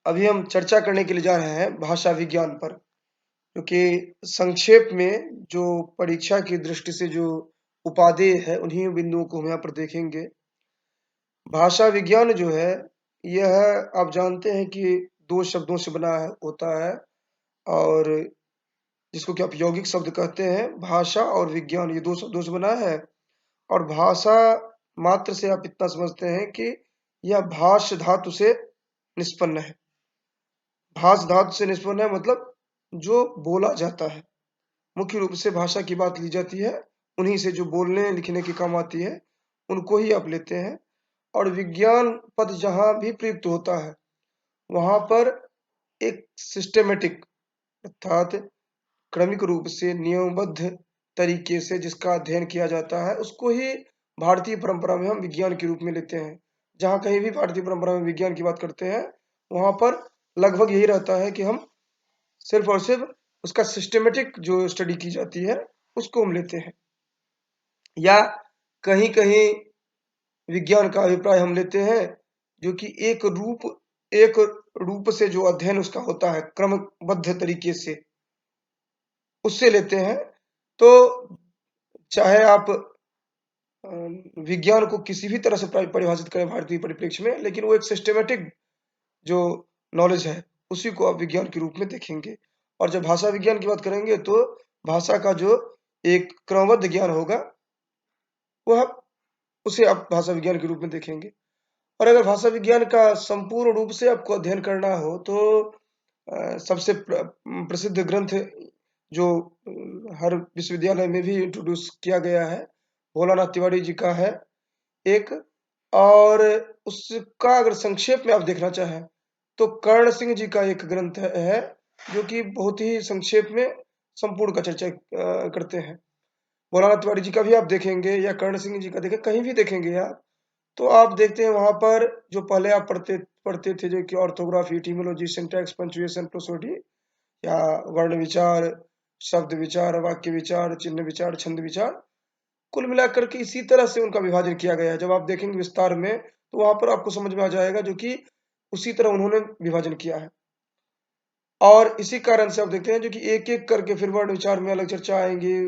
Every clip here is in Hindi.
अभी हम चर्चा करने के लिए जा रहे हैं भाषा विज्ञान पर, क्योंकि संक्षेप में जो परीक्षा की दृष्टि से जो उपादेय है, उन्हीं बिंदुओं को हम यहाँ पर देखेंगे। भाषा विज्ञान जो है, यह आप जानते हैं कि 2 शब्दों से बना होता है और जिसको कि आप यौगिक शब्द कहते हैं। भाषा और विज्ञान ये 2 शब्दों से बना है और भाषा मात्र से आप इतना समझते हैं कि यह भाष धातु से निष्पन्न है। भाष धातु से निष्पन्न है मतलब जो बोला जाता है। मुख्य रूप से भाषा की बात ली जाती है, उन्हीं से जो बोलने लिखने के काम आती है, उनको ही आप लेते हैं। और विज्ञान पद जहाँ भी प्रयुक्त होता है, वहाँ पर एक सिस्टेमेटिक अर्थात क्रमिक रूप से नियमबद्ध तरीके से जिसका अध्ययन किया जाता है, उसको ही भारतीय परंपरा में हम विज्ञान के रूप में लेते हैं। जहाँ कहीं भी भारतीय परंपरा में विज्ञान की बात करते हैं, वहाँ पर लगभग यही रहता है कि हम सिर्फ और सिर्फ उसका सिस्टेमेटिक जो स्टडी की जाती है, उसको हम लेते हैं। या कहीं-कहीं विज्ञान का अभिप्राय हम लेते हैं, जो कि एक रूप से जो अध्ययन उसका होता है, क्रमबद्ध तरीके से, उससे लेते हैं। तो चाहे आप विज्ञान को किसी भी तरह से परिभाषित करें भारतीय परिप्रेक्ष्य में, लेकिन वो एक सिस्टेमेटिक जो नॉलेज है, उसी को आप विज्ञान के रूप में देखेंगे। और जब भाषा विज्ञान की बात करेंगे, तो भाषा का जो एक क्रमबद्ध ज्ञान होगा, वह उसे आप भाषा विज्ञान के रूप में देखेंगे। और अगर भाषा विज्ञान का संपूर्ण रूप से आपको अध्ययन करना हो, तो सबसे प्रसिद्ध ग्रंथ जो हर विश्वविद्यालय में भी इंट्रोड्यूस किया गया है, भोलानाथ तिवारी जी का है एक। और उसका अगर संक्षेप में आप देखना चाहें, तो कर्ण सिंह जी का एक ग्रंथ है, जो कि बहुत ही संक्षेप में संपूर्ण का चर्चा करते हैं। भोलानाथ तिवारी जी का भी आप देखेंगे या कर्ण सिंह जी का देखें, कहीं भी देखेंगे आप, तो आप देखते हैं वहां पर जो पहले आप पढ़ते थे, जो कि orthography, etymology, syntax, punctuation, prosody या वर्ण विचार, शब्द विचार, वाक्य विचार, चिन्ह विचार, छंद विचार, कुल मिलाकर के इसी तरह से उनका विभाजन किया गया है। जब आप देखेंगे विस्तार में, तो वहां पर आपको समझ में आ जाएगा, जो कि उसी तरह उन्होंने विभाजन किया है। और इसी कारण से आप देखते हैं, जो कि एक-एक करके फिर वर्ण विचार में अलग चर्चा आएंगी,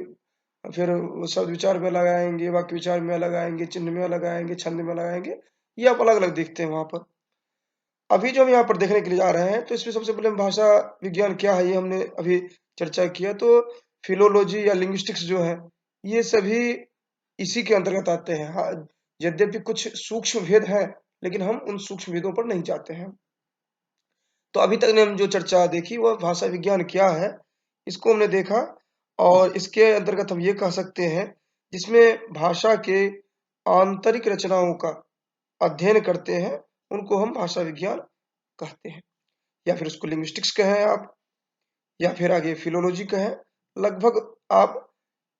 फिर शब्द विचार में अलग आएंगे, वाक्य विचार में अलग आएंगे, चिन्ह में अलग आएंगे, छंद में अलग आएंगे। ये आप अलग-अलग देखते हैं वहां पर। अभी जो हम यहाँ पर देखने के लिए जा रहे हैं, तो इसमें सबसे पहले भाषा विज्ञान क्या है, ये हमने अभी चर्चा किया। तो फिलोलॉजी या लिंग्विस्टिक्स जो है, ये सभी इसी के अंतर्गत आते हैं। हाँ, यद्यपि कुछ सूक्ष्म भेद हैं, लेकिन हम उन सूक्ष्म भेदों पर नहीं जाते हैं। तो अभी तक ने हम जो चर्चा देखी, वह भाषा विज्ञान क्या है, इसको हमने देखा। और इसके अंतर्गत हम ये कह सकते हैं, जिसमें भाषा के आंतरिक रचनाओं का अध्ययन करते हैं, उनको हम भाषा विज्ञान कहते हैं। या फिर उसको लिंग्विस्टिक्स कहें आप, या फिर आगे फिलोलॉजी कहें, लगभग आप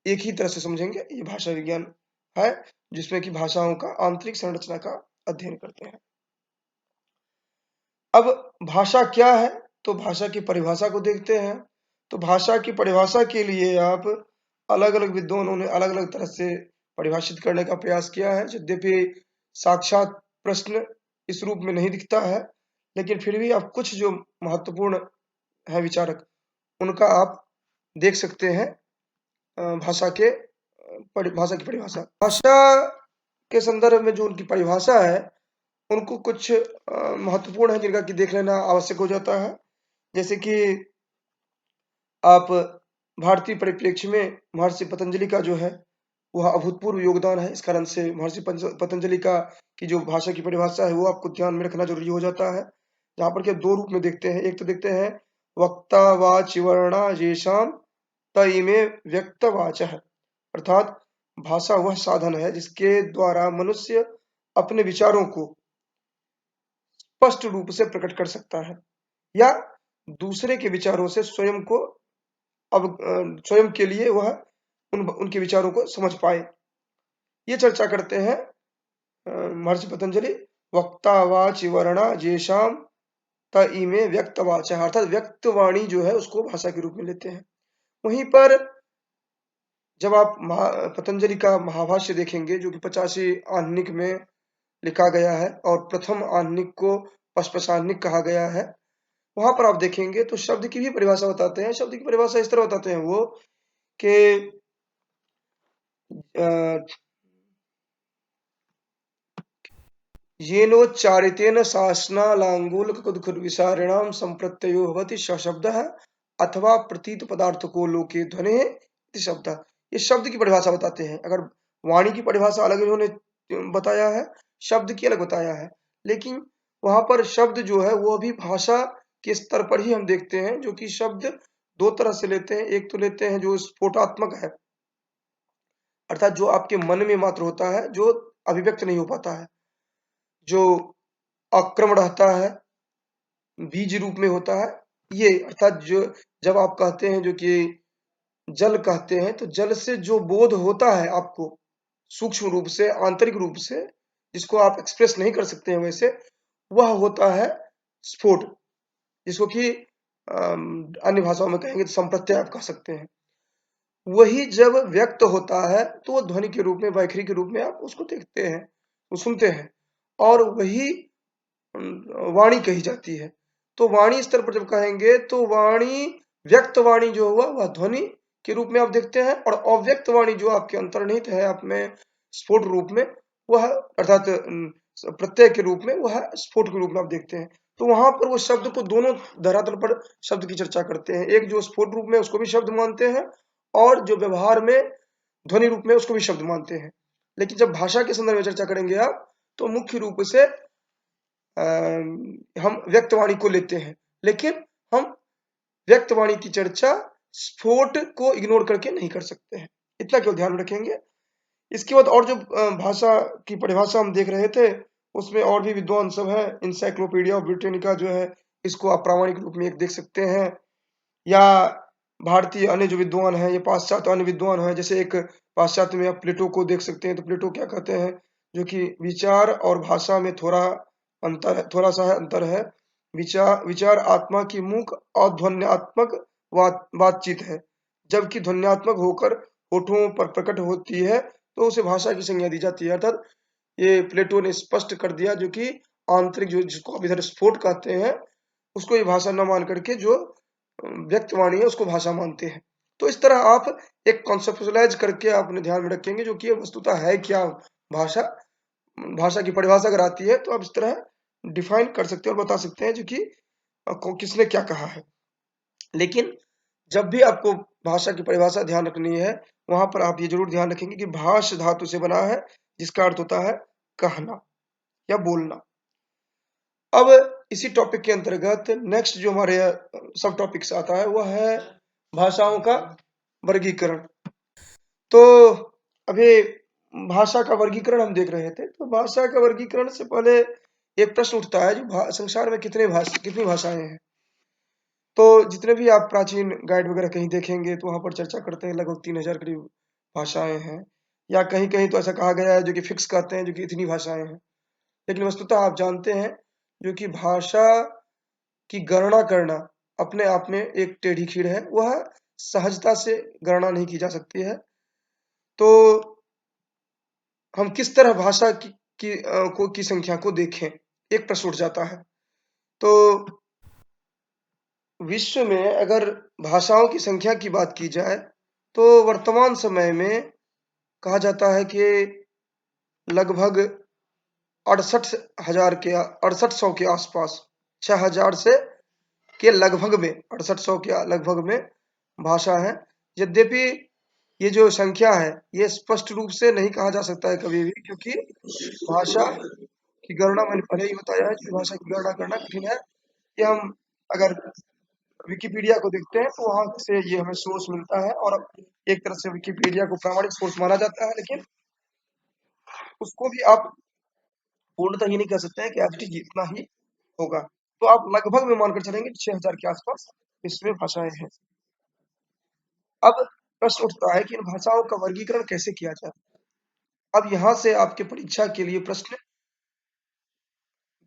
एक ही तरह से समझेंगे। ये भाषा विज्ञान है, जिसमें कि भाषाओं का आंतरिक संरचना का अध्ययन करते हैं। अब भाषा क्या है, तो भाषा की परिभाषा को देखते हैं। तो भाषा की परिभाषा के लिए आप अलग-अलग विद्वानों ने अलग-अलग तरह से परिभाषित करने का प्रयास किया है। यद्यपि साक्षात प्रश्न इस रूप में नहीं दिखता है, लेकिन फिर भी आप कुछ जो महत्वपूर्ण है विचारक, उनका आप देख सकते हैं। भाषा के भाषा की परिभाषा, भाषा के संदर्भ में जो उनकी परिभाषा है, उनको कुछ महत्वपूर्ण है जिनका कि देख लेना आवश्यक हो जाता है। जैसे कि आप भारतीय परिप्रेक्ष्य में महर्षि पतंजलि का जो है, वह अभूतपूर्व योगदान है। इस कारण से महर्षि पतंजलि का की जो भाषा की परिभाषा है, वो आपको ध्यान में रखना जरूरी हो जाता है। जहाँ पर कि दो रूप में देखते हैं। एक तो देखते हैं वक्ता वाच वर्णा येषाम तइमे व्यक्तवाचः, अर्थात भाषा वह साधन है जिसके द्वारा मनुष्य अपने विचारों को स्पष्ट रूप से प्रकट कर सकता है, या दूसरे के विचारों से स्वयं को स्वयं के लिए वह उनके विचारों को समझ पाए। ये चर्चा करते हैं महर्षि पतंजलि। वक्ता वाच वर्णा येषाम तइमे व्यक्तवाचः, अर्थात व्यक्तवाणी जो है, उसको भाषा के रूप में लेते हैं। वहीं पर जब आप पतंजलि का महाभाष्य देखेंगे, जो कि 85 आहनिक में लिखा गया है, और प्रथम आहनिक को पशपशाहनिक कहा गया है, वहां पर आप देखेंगे तो शब्द की भी परिभाषा बताते हैं। शब्द की परिभाषा इस तरह बताते हैं वो कि येनोच्चारितेन शासनालाङ्गूलककुतुकविसारिणां सम्प्रत्ययो भवति स शब्दः अथवा प्रतीत पदार्थको लोके ध्वनिः इति शब्दः। ये शब्द की परिभाषा बताते हैं। अगर वाणी की परिभाषा अलग इन्होंने बताया है, शब्द की अलग बताया है, लेकिन वहां पर शब्द जो है वो अभी भाषा के स्तर पर ही हम देखते हैं, जो कि शब्द दो तरह से लेते हैं। एक तो लेते हैं जो स्फोटात्मक है, अर्थात जो आपके मन में मात्र होता है, जो अभिव्यक्त नहीं हो पाता है, जो अक्रम रहता है, बीज रूप में होता है। ये अर्थात जो जब आप कहते हैं जो कि जल कहते हैं, तो जल से जो बोध होता है आपको सूक्ष्म रूप से, आंतरिक रूप से, जिसको आप एक्सप्रेस नहीं कर सकते हैं वैसे, वह होता है स्फोट, जिसको कि अन्य भाषाओं में कहेंगे तो संप्रत्यय आप कह सकते हैं। वही जब व्यक्त होता है तो वो ध्वनि के रूप में, वैखरी के रूप में आप उसको देखते हैं, वो सुनते हैं, और वही वाणी कही जाती है। तो वाणी स्तर पर जब कहेंगे तो वाणी, व्यक्त वाणी जो हुआ वह ध्वनि के रूप में आप देखते हैं, और अव्यक्त वाणी जो आपके अंतर्निहित है आप में स्फोट रूप में, वह अर्थात प्रत्यय के रूप में, वह स्फोट के रूप में आप देखते हैं। तो वहां पर वो शब्द को दोनों धरातल पर शब्द की चर्चा करते हैं। एक जो स्फोट रूप में उसको भी शब्द मानते हैं, और जो व्यवहार में ध्वनि रूप में उसको भी शब्द मानते हैं। लेकिन जब भाषा के संदर्भ में चर्चा करेंगे आप, तो मुख्य रूप से हम व्यक्तवाणी को लेते हैं, लेकिन हम व्यक्तवाणी की चर्चा स्फोट को इग्नोर करके नहीं कर सकते हैं। इतना क्यों ध्यान रखेंगे। इसके बाद और जो भाषा की परिभाषा हम देख रहे थे, उसमें और भी विद्वान सब है। इंसाइक्लोपीडिया ऑफ ब्रिटेनिका जो है, इसको आप प्रामाणिक रूप में एक देख सकते हैं, या भारतीय अन्य जो विद्वान हैं, ये पाश्चात्य अन्य विद्वान हैं। जैसे एक पाश्चात्य में आप प्लेटो को देख सकते हैं। तो प्लेटो क्या कहते हैं, जो कि विचार और भाषा में थोड़ा सा है अंतर है। विचार आत्मा की मूक और ध्वन्यात्मक बातचीत है, जबकि ध्वन्यात्मक होकर होठों पर प्रकट होती है तो उसे भाषा की संज्ञा दी जाती है। अर्थात ये प्लेटो ने स्पष्ट कर दिया, जो कि आंतरिक, जो जिसको आप इधर स्फोट कहते हैं, उसको ये भाषा न मान करके जो व्यक्तवाणी है उसको भाषा मानते हैं। तो इस तरह आप एक कॉन्सेप्चुअलाइज करके अपने ध्यान में रखेंगे जो कि वस्तुतः है क्या भाषा। भाषा की परिभाषा अगर आती है तो आप इस तरह डिफाइन कर सकते हैं और बता सकते हैं जो कि किसने क्या कहा है। लेकिन जब भी आपको भाषा की परिभाषा ध्यान रखनी है, वहां पर आप ये जरूर ध्यान रखेंगे कि भाष धातु से बना है, जिसका अर्थ होता है कहना या बोलना। अब इसी टॉपिक के अंतर्गत नेक्स्ट जो हमारे सब टॉपिक्स आता है वह है भाषाओं का वर्गीकरण। तो अभी भाषा का वर्गीकरण हम देख रहे थे। तो भाषा का वर्गीकरण से पहले एक प्रश्न उठता है, जो संसार में कितनी भाषाएं हैं। तो जितने भी आप प्राचीन गाइड वगैरह कहीं देखेंगे तो वहां पर चर्चा करते हैं लगभग 3000 करीब भाषाएं हैं, या कहीं कहीं तो ऐसा कहा गया है जो कि फिक्स कहते हैं जो कि इतनी भाषाएं हैं। लेकिन वस्तुतः आप जानते हैं जो कि भाषा की गणना करना अपने आप में एक टेढ़ी खीर है, वह सहजता से गणना नहीं की जा सकती है। तो हम किस तरह भाषा की संख्या को देखें, एक प्रश्न उठ जाता है। तो विश्व में अगर भाषाओं की संख्या की बात की जाए तो वर्तमान समय में कहा जाता है कि लगभग 68,000 के आसपास, 6,000 से के लगभग में, 6800 के लगभग में भाषा है। यद्यपि ये जो संख्या है ये स्पष्ट रूप से नहीं कहा जा सकता है कभी भी, क्योंकि भाषा की गणना मैंने पहले ही बताया है कि भाषा की गणना करना कठिन है। ये हम अगर विकिपीडिया को देखते हैं तो वहां से ये हमें सोर्स मिलता है, और एक तरह से विकिपीडिया को प्रामाणिक सोर्स माना जाता है, लेकिन उसको भी आप पूर्णतः ये नहीं कह सकते हैं कि एज इतना ही होगा। तो आप लगभग में मानकर चलेंगे 6,000 के आसपास विश्व में भाषाएं हैं। अब प्रश्न उठता है कि इन भाषाओं का वर्गीकरण कैसे किया जाए। अब यहाँ से आपके परीक्षा के लिए प्रश्न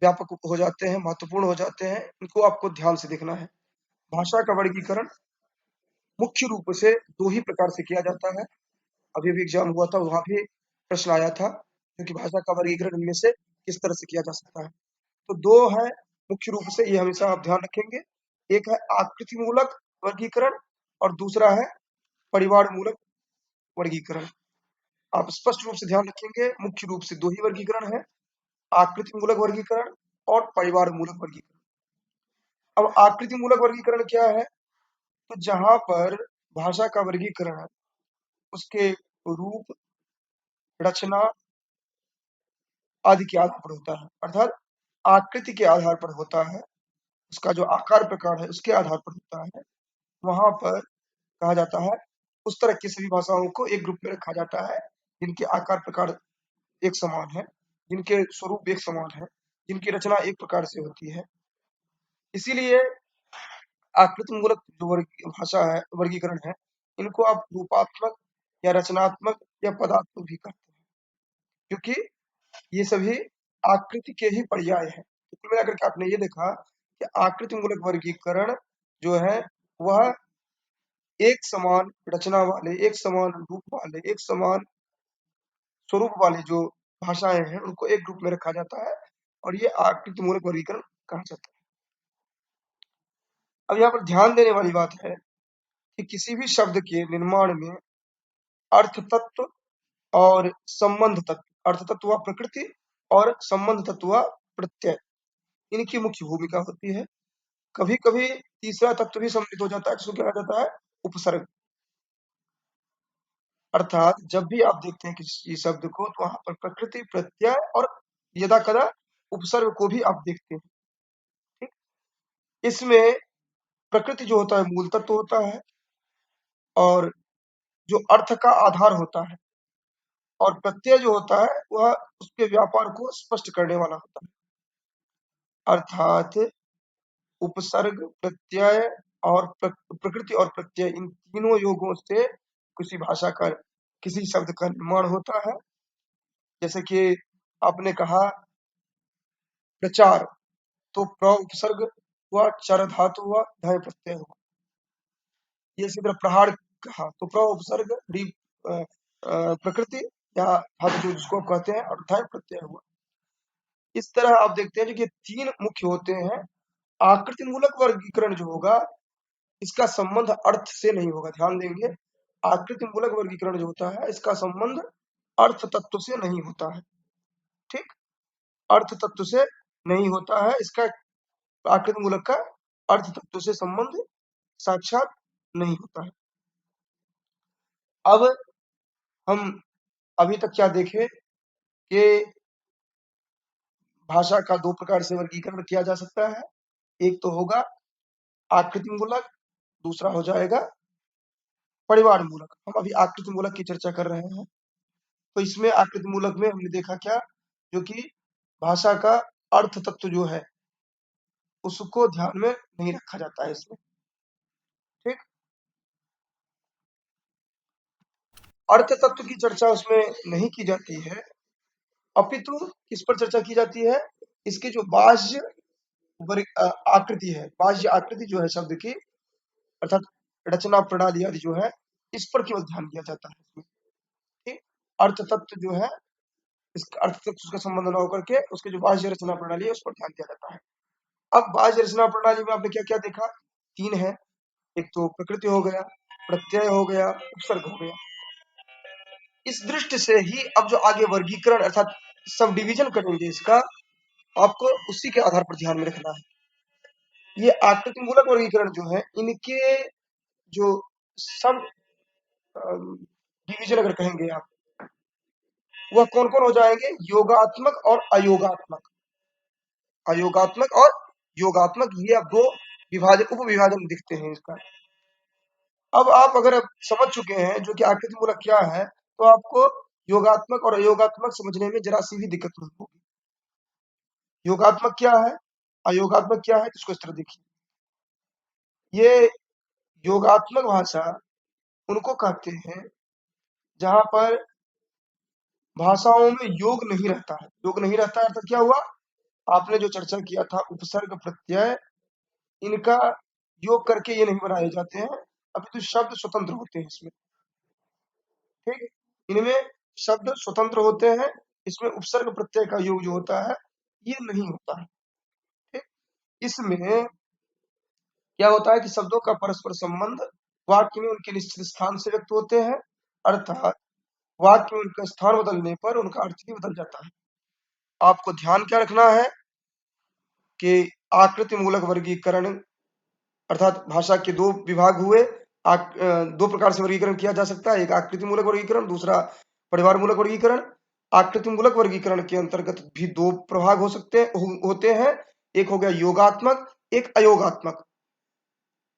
व्यापक हो जाते हैं, महत्वपूर्ण हो जाते हैं, इनको आपको ध्यान से देखना है। भाषा का वर्गीकरण मुख्य रूप से दो ही प्रकार से किया जाता है। अभी भी एग्जाम हुआ था, वहां भी प्रश्न आया था, क्योंकि भाषा का वर्गीकरण इनमें से किस तरह से किया जा सकता है। तो दो है मुख्य रूप से, ये हमेशा आप ध्यान रखेंगे। एक है आकृति मूलक वर्गीकरण और दूसरा है परिवार मूलक वर्गीकरण। आप स्पष्ट रूप से ध्यान रखेंगे, मुख्य रूप से दो ही वर्गीकरण है, आकृति मूलक वर्गीकरण और परिवार मूलक वर्गीकरण। अब आकृति मूलक वर्गीकरण क्या है? तो जहां पर भाषा का वर्गीकरण उसके रूप, रचना आदि के आधार पर होता है, अर्थात आकृति के आधार पर होता है, उसका जो आकार प्रकार है उसके आधार पर होता है, वहां पर कहा जाता है उस तरह की सभी भाषाओं को एक ग्रुप में रखा जाता है जिनके आकार प्रकार एक समान है, जिनके स्वरूप एक समान है, जिनकी रचना एक प्रकार से होती है। इसीलिए आकृति मूलक जो भाषा है, वर्गीकरण है, इनको आप रूपात्मक या रचनात्मक या पदात्मक भी कहते हैं, क्योंकि ये सभी आकृति के ही पर्याय हैं। तो कुल मिलाकर के आपने ये देखा कि आकृति मूलक वर्गीकरण जो है वह एक समान रचना वाले, एक समान रूप वाले, एक समान स्वरूप वाली जो भाषाएं हैं उनको एक ग्रुप में रखा जाता है और ये आकृति मूलक वर्गीकरण कहा जाता है। अब यहाँ पर ध्यान देने वाली बात है कि किसी भी शब्द के निर्माण में अर्थ तत्व और संबंध तत्व, अर्थ तत्व व प्रकृति और संबंध तत्व व प्रत्यय, इनकी मुख्य भूमिका होती है। कभी कभी तीसरा तत्व भी सम्मिलित हो जाता है जिसको कहा जाता है उपसर्ग। अर्थात जब भी आप देखते हैं किसी शब्द को तो वहां पर प्रकृति, प्रत्यय और यदा कदा उपसर्ग को भी आप देखते हैं। ठीक, इसमें प्रकृति जो होता है मूल तत्व होता है और जो अर्थ का आधार होता है, और प्रत्यय जो होता है वह उसके व्यापार को स्पष्ट करने वाला होता है। अर्थात उपसर्ग, प्रत्यय और प्रकृति और प्रत्यय, इन तीनों योगों से किसी भाषा का, किसी शब्द का निर्माण होता है। जैसे कि आपने कहा प्रचार, तो प्र उपसर्ग हुआ, चर धातु हुआ, धय प्रत्यय हुआ। ये इसी तरह प्रहार कहा तो प्र उपसर्ग री प्रकृति या धातु जो जिसको आप कहते हैं और धय प्रत्यय हुआ। इस तरह आप देखते हैं कि तीन मुख्य होते हैं। आकृति मूलक वर्गीकरण जो होगा इसका संबंध अर्थ से नहीं होगा, ध्यान देंगे। आकृति मूलक वर्गीकरण जो होता है इसका संबंध अर्थ तत्व से नहीं होता है। ठीक, अर्थ तत्व से नहीं होता है, इसका आकृति मूलक का अर्थ तत्व से संबंध साक्षात नहीं होता है। अब हम अभी तक क्या देखे कि भाषा का दो प्रकार से वर्गीकरण किया जा सकता है, एक तो होगा आकृति मूलक, दूसरा हो जाएगा परिवार मूलक। हम अभी आकृति मूलक की चर्चा कर रहे हैं। तो इसमें आकृति मूलक में हमने देखा क्या, जो कि भाषा का अर्थ तत्व जो है उसको ध्यान में नहीं रखा जाता है इसमें। ठीक, अर्थ तत्व की चर्चा उसमें नहीं की जाती है, अपितु किस पर चर्चा की जाती है, इसके जो बाह्य आकृति है, बाह्य आकृति जो है शब्द की, अर्थात रचना प्रणाली आदि जो है, इस पर केवल ध्यान दिया जाता है इसमें। ठीक, अर्थ तत्व जो है, इस अर्थ तत्व उसका संबंध न होकर के उसके जो बाह्य रचना प्रणाली है उस पर ध्यान दिया जाता है। अब बाह्य रचना प्रणाली में आपने क्या क्या देखा, तीन है, एक तो प्रकृति हो गया, प्रत्यय हो गया, उपसर्ग हो गया। इस दृष्टि से ही अब जो आगे वर्गीकरण अर्थात सब डिवीजन करेंगे इसका, आपको उसी के आधार पर ध्यान में रखना है। ये आकृति मूलक वर्गीकरण जो है इनके जो सब डिवीजन अगर कहेंगे आप, वह कौन कौन हो जाएंगे, योगात्मक और अयोगात्मक। अयोगात्मक और योगात्मक, ये अब दो विभाजन, उप विभाजन दिखते हैं इसका। अब आप अगर अब समझ चुके हैं जो कि आकृति मूलक क्या है, तो आपको योगात्मक और अयोगात्मक समझने में जरा सी भी दिक्कत नहीं होगी। योगात्मक क्या है, अयोगात्मक क्या है, तो इसको इस तरह देखिए। ये योगात्मक भाषा उनको कहते हैं जहां पर भाषाओं में योग नहीं रहता है। योग नहीं रहता है अर्थात क्या हुआ, आपने जो चर्चा किया था उपसर्ग प्रत्यय, इनका योग करके ये नहीं बनाए जाते हैं, अभी तो शब्द स्वतंत्र होते हैं इसमें। ठीक, इनमें शब्द स्वतंत्र होते हैं, इसमें उपसर्ग प्रत्यय का योग जो होता है ये नहीं होता है। ठीक, इसमें क्या होता है कि शब्दों का परस्पर संबंध वाक्य में उनके निश्चित स्थान से व्यक्त होते हैं, अर्थात वाक्य में उनका स्थान बदलने पर उनका अर्थ भी बदल जाता है। आपको ध्यान क्या रखना है कि आकृति मूलक वर्गीकरण अर्थात भाषा के दो विभाग हुए। दो प्रकार से वर्गीकरण किया जा सकता है, एक आकृति मूलक वर्गीकरण, दूसरा परिवार मूलक वर्गीकरण। आकृति मूलक वर्गीकरण के अंतर्गत भी दो प्रभाग हो सकते होते हैं, एक हो गया योगात्मक, एक अयोगात्मक।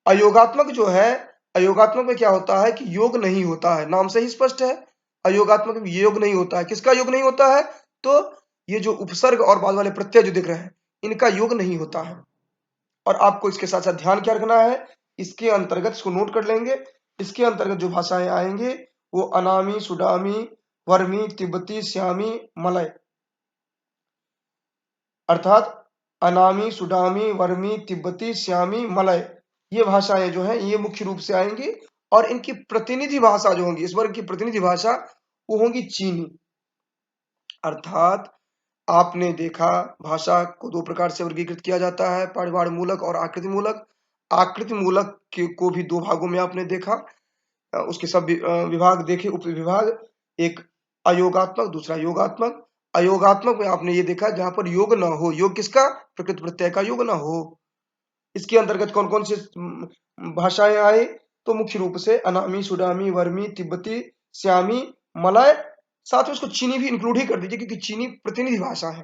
अयोगात्मक जो है, अयोगात्मक में क्या होता है कि योग नहीं होता है, नाम से ही स्पष्ट है। अयोगात्मक में योग नहीं होता है। किसका योग नहीं होता है? तो ये जो उपसर्ग और बाद वाले प्रत्यय जो दिख रहे हैं, इनका योग नहीं होता है। और आपको इसके साथ साथ ध्यान क्या रखना है, इसके अंतर्गत इसको नोट कर लेंगे। इसके अंतर्गत जो भाषाएं आएंगे वो अनामी, सुडामी, वर्मी, तिब्बती, श्यामी, मलय, अर्थात अनामी, सुडामी, वर्मी, तिब्बती, श्यामी, मलय, ये भाषाएं जो हैं ये मुख्य रूप से आएंगी। और इनकी प्रतिनिधि भाषा जो होंगी, इस वर्ग की प्रतिनिधि भाषा वो होंगी चीनी। अर्थात आपने देखा भाषा को दो प्रकार से वर्गीकृत किया जाता है, परिवार मूलक और आकृति मूलक। आकृति मूलक को भी दो भागों में आपने देखा, उसके सब विभाग देखे, उप विभाग, एक अयोगात्मक, दूसरा योगात्मक। अयोगात्मक में आपने ये देखा जहां पर योग ना हो, योग किसका? प्रकृत प्रत्यय का योग ना हो। इसके अंतर्गत कौन कौन सी भाषाएं आए? तो मुख्य रूप से अनामी, सुडामी, वर्मी, तिब्बती, श्यामी, मलय, साथ में उसको चीनी भी इंक्लूड ही कर दीजिए क्योंकि चीनी प्रतिनिधि भाषा है।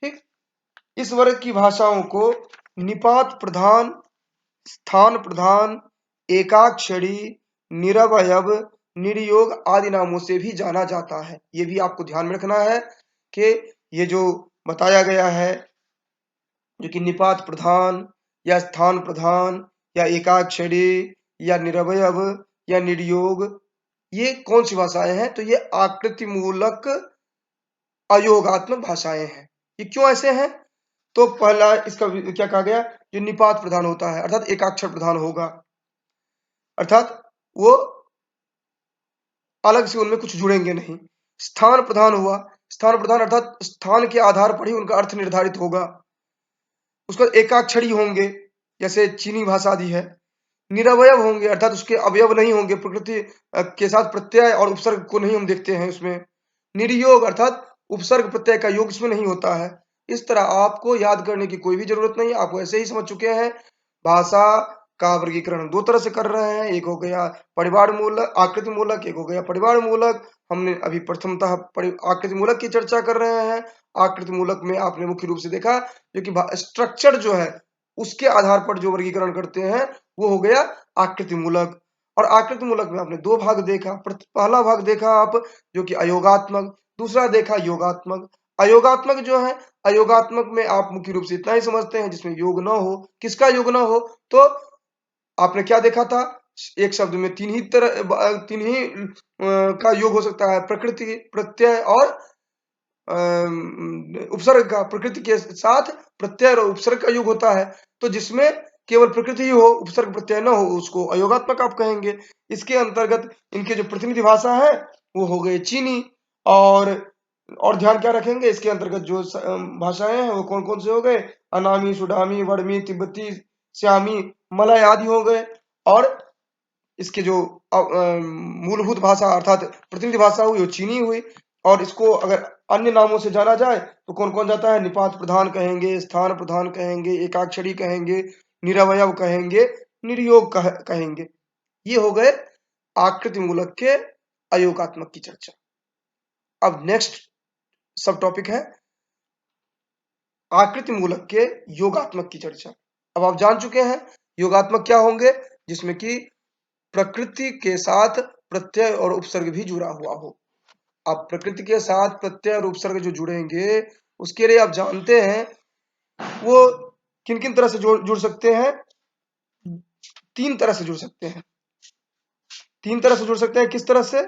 ठीक, इस वर्ग की भाषाओं को निपात प्रधान, स्थान प्रधान, एकाक्षरी, निरवयव, निर्योग आदि नामों से भी जाना जाता है। ये भी आपको ध्यान में रखना है कि ये जो बताया गया है, जो कि निपात प्रधान या स्थान प्रधान या एकाक्षरी या निरवयव या निर्योग, ये कौन सी भाषाएं हैं? तो ये आकृति मूलक अयोगात्मक भाषाएं हैं। ये क्यों ऐसे हैं? तो पहला इसका क्या कहा गया, जो निपात प्रधान होता है अर्थात एकाक्षर प्रधान होगा, अर्थात वो अलग से उनमें कुछ जुड़ेंगे नहीं। स्थान प्रधान हुआ, स्थान प्रधान अर्थात स्थान के आधार पर ही उनका अर्थ निर्धारित होगा। उसका एकाक्षरी होंगे, जैसे चीनी भाषा आदि है। निरवयव होंगे अर्थात उसके अवयव नहीं होंगे, प्रकृति के साथ प्रत्यय और उपसर्ग को नहीं हम देखते हैं उसमें। निर्योग अर्थात उपसर्ग प्रत्यय का योग इसमें नहीं होता है। इस तरह आपको याद करने की कोई भी जरूरत नहीं है, आप ऐसे ही समझ चुके हैं। भाषा का वर्गीकरण दो तरह से कर रहे हैं, एक हो गया परिवार मूलक, आकृति मूलक, एक हो गया परिवार मूलक। हमने अभी प्रथमतः आकृति मूलक की चर्चा कर रहे हैं। आकृति मूलक में आपने मुख्य रूप से देखा जो कि स्ट्रक्चर जो है उसके आधार पर जो वर्गीकरण करते हैं वो हो गया आकृति मूलक। और आकृति मूलक में आपने दो भाग देखा, पहला भाग देखा आप जो कि अयोगात्मक, दूसरा देखा योगात्मक। अयोगात्मक जो है, अयोगात्मक में आप मुख्य रूप से इतना ही समझते हैं जिसमें योग न हो। किसका योग न हो? तो आपने क्या देखा था, एक शब्द में तीन ही का योग हो सकता है, प्रकृति, प्रत्यय और उपसर्ग का। प्रकृति के साथ प्रत्यय और उपसर्ग का योग होता है, तो जिसमें केवल प्रकृति ही हो, उपसर्ग प्रत्यय न हो, उसको अयोगात्मक आप कहेंगे। इसके अंतर्गत इनके जो प्रतिनिधि भाषा है वो हो गए चीनी। और ध्यान क्या रखेंगे, इसके अंतर्गत जो भाषाएं हैं वो कौन कौन से हो गए? अनामी, सुडामी, वर्मी, तिब्बती, श्यामी, मलय आदि हो गए। और इसके जो मूलभूत भाषा अर्थात प्रतिनिधि भाषा हुई वो चीनी हुई। और इसको अगर अन्य नामों से जाना जाए तो कौन कौन जाता है? निपात प्रधान कहेंगे, स्थान प्रधान कहेंगे, एकाक्षरी कहेंगे, निरवयव कहेंगे, निर्योग कहेंगे। ये हो गए आकृति मूलक के अयोगात्मक की चर्चा। अब नेक्स्ट सब टॉपिक है आकृति मूलक के योगात्मक की चर्चा। अब आप जान चुके हैं योगात्मक क्या होंगे, जिसमें कि प्रकृति के साथ प्रत्यय और उपसर्ग भी जुड़ा हुआ हो। अब प्रकृति के साथ प्रत्यय और उपसर्ग जो जुड़ेंगे उसके लिए आप जानते हैं वो किन किन तरह से जुड़ सकते हैं? तीन तरह से जुड़ सकते हैं। तीन तरह से जुड़ सकते हैं। किस तरह से?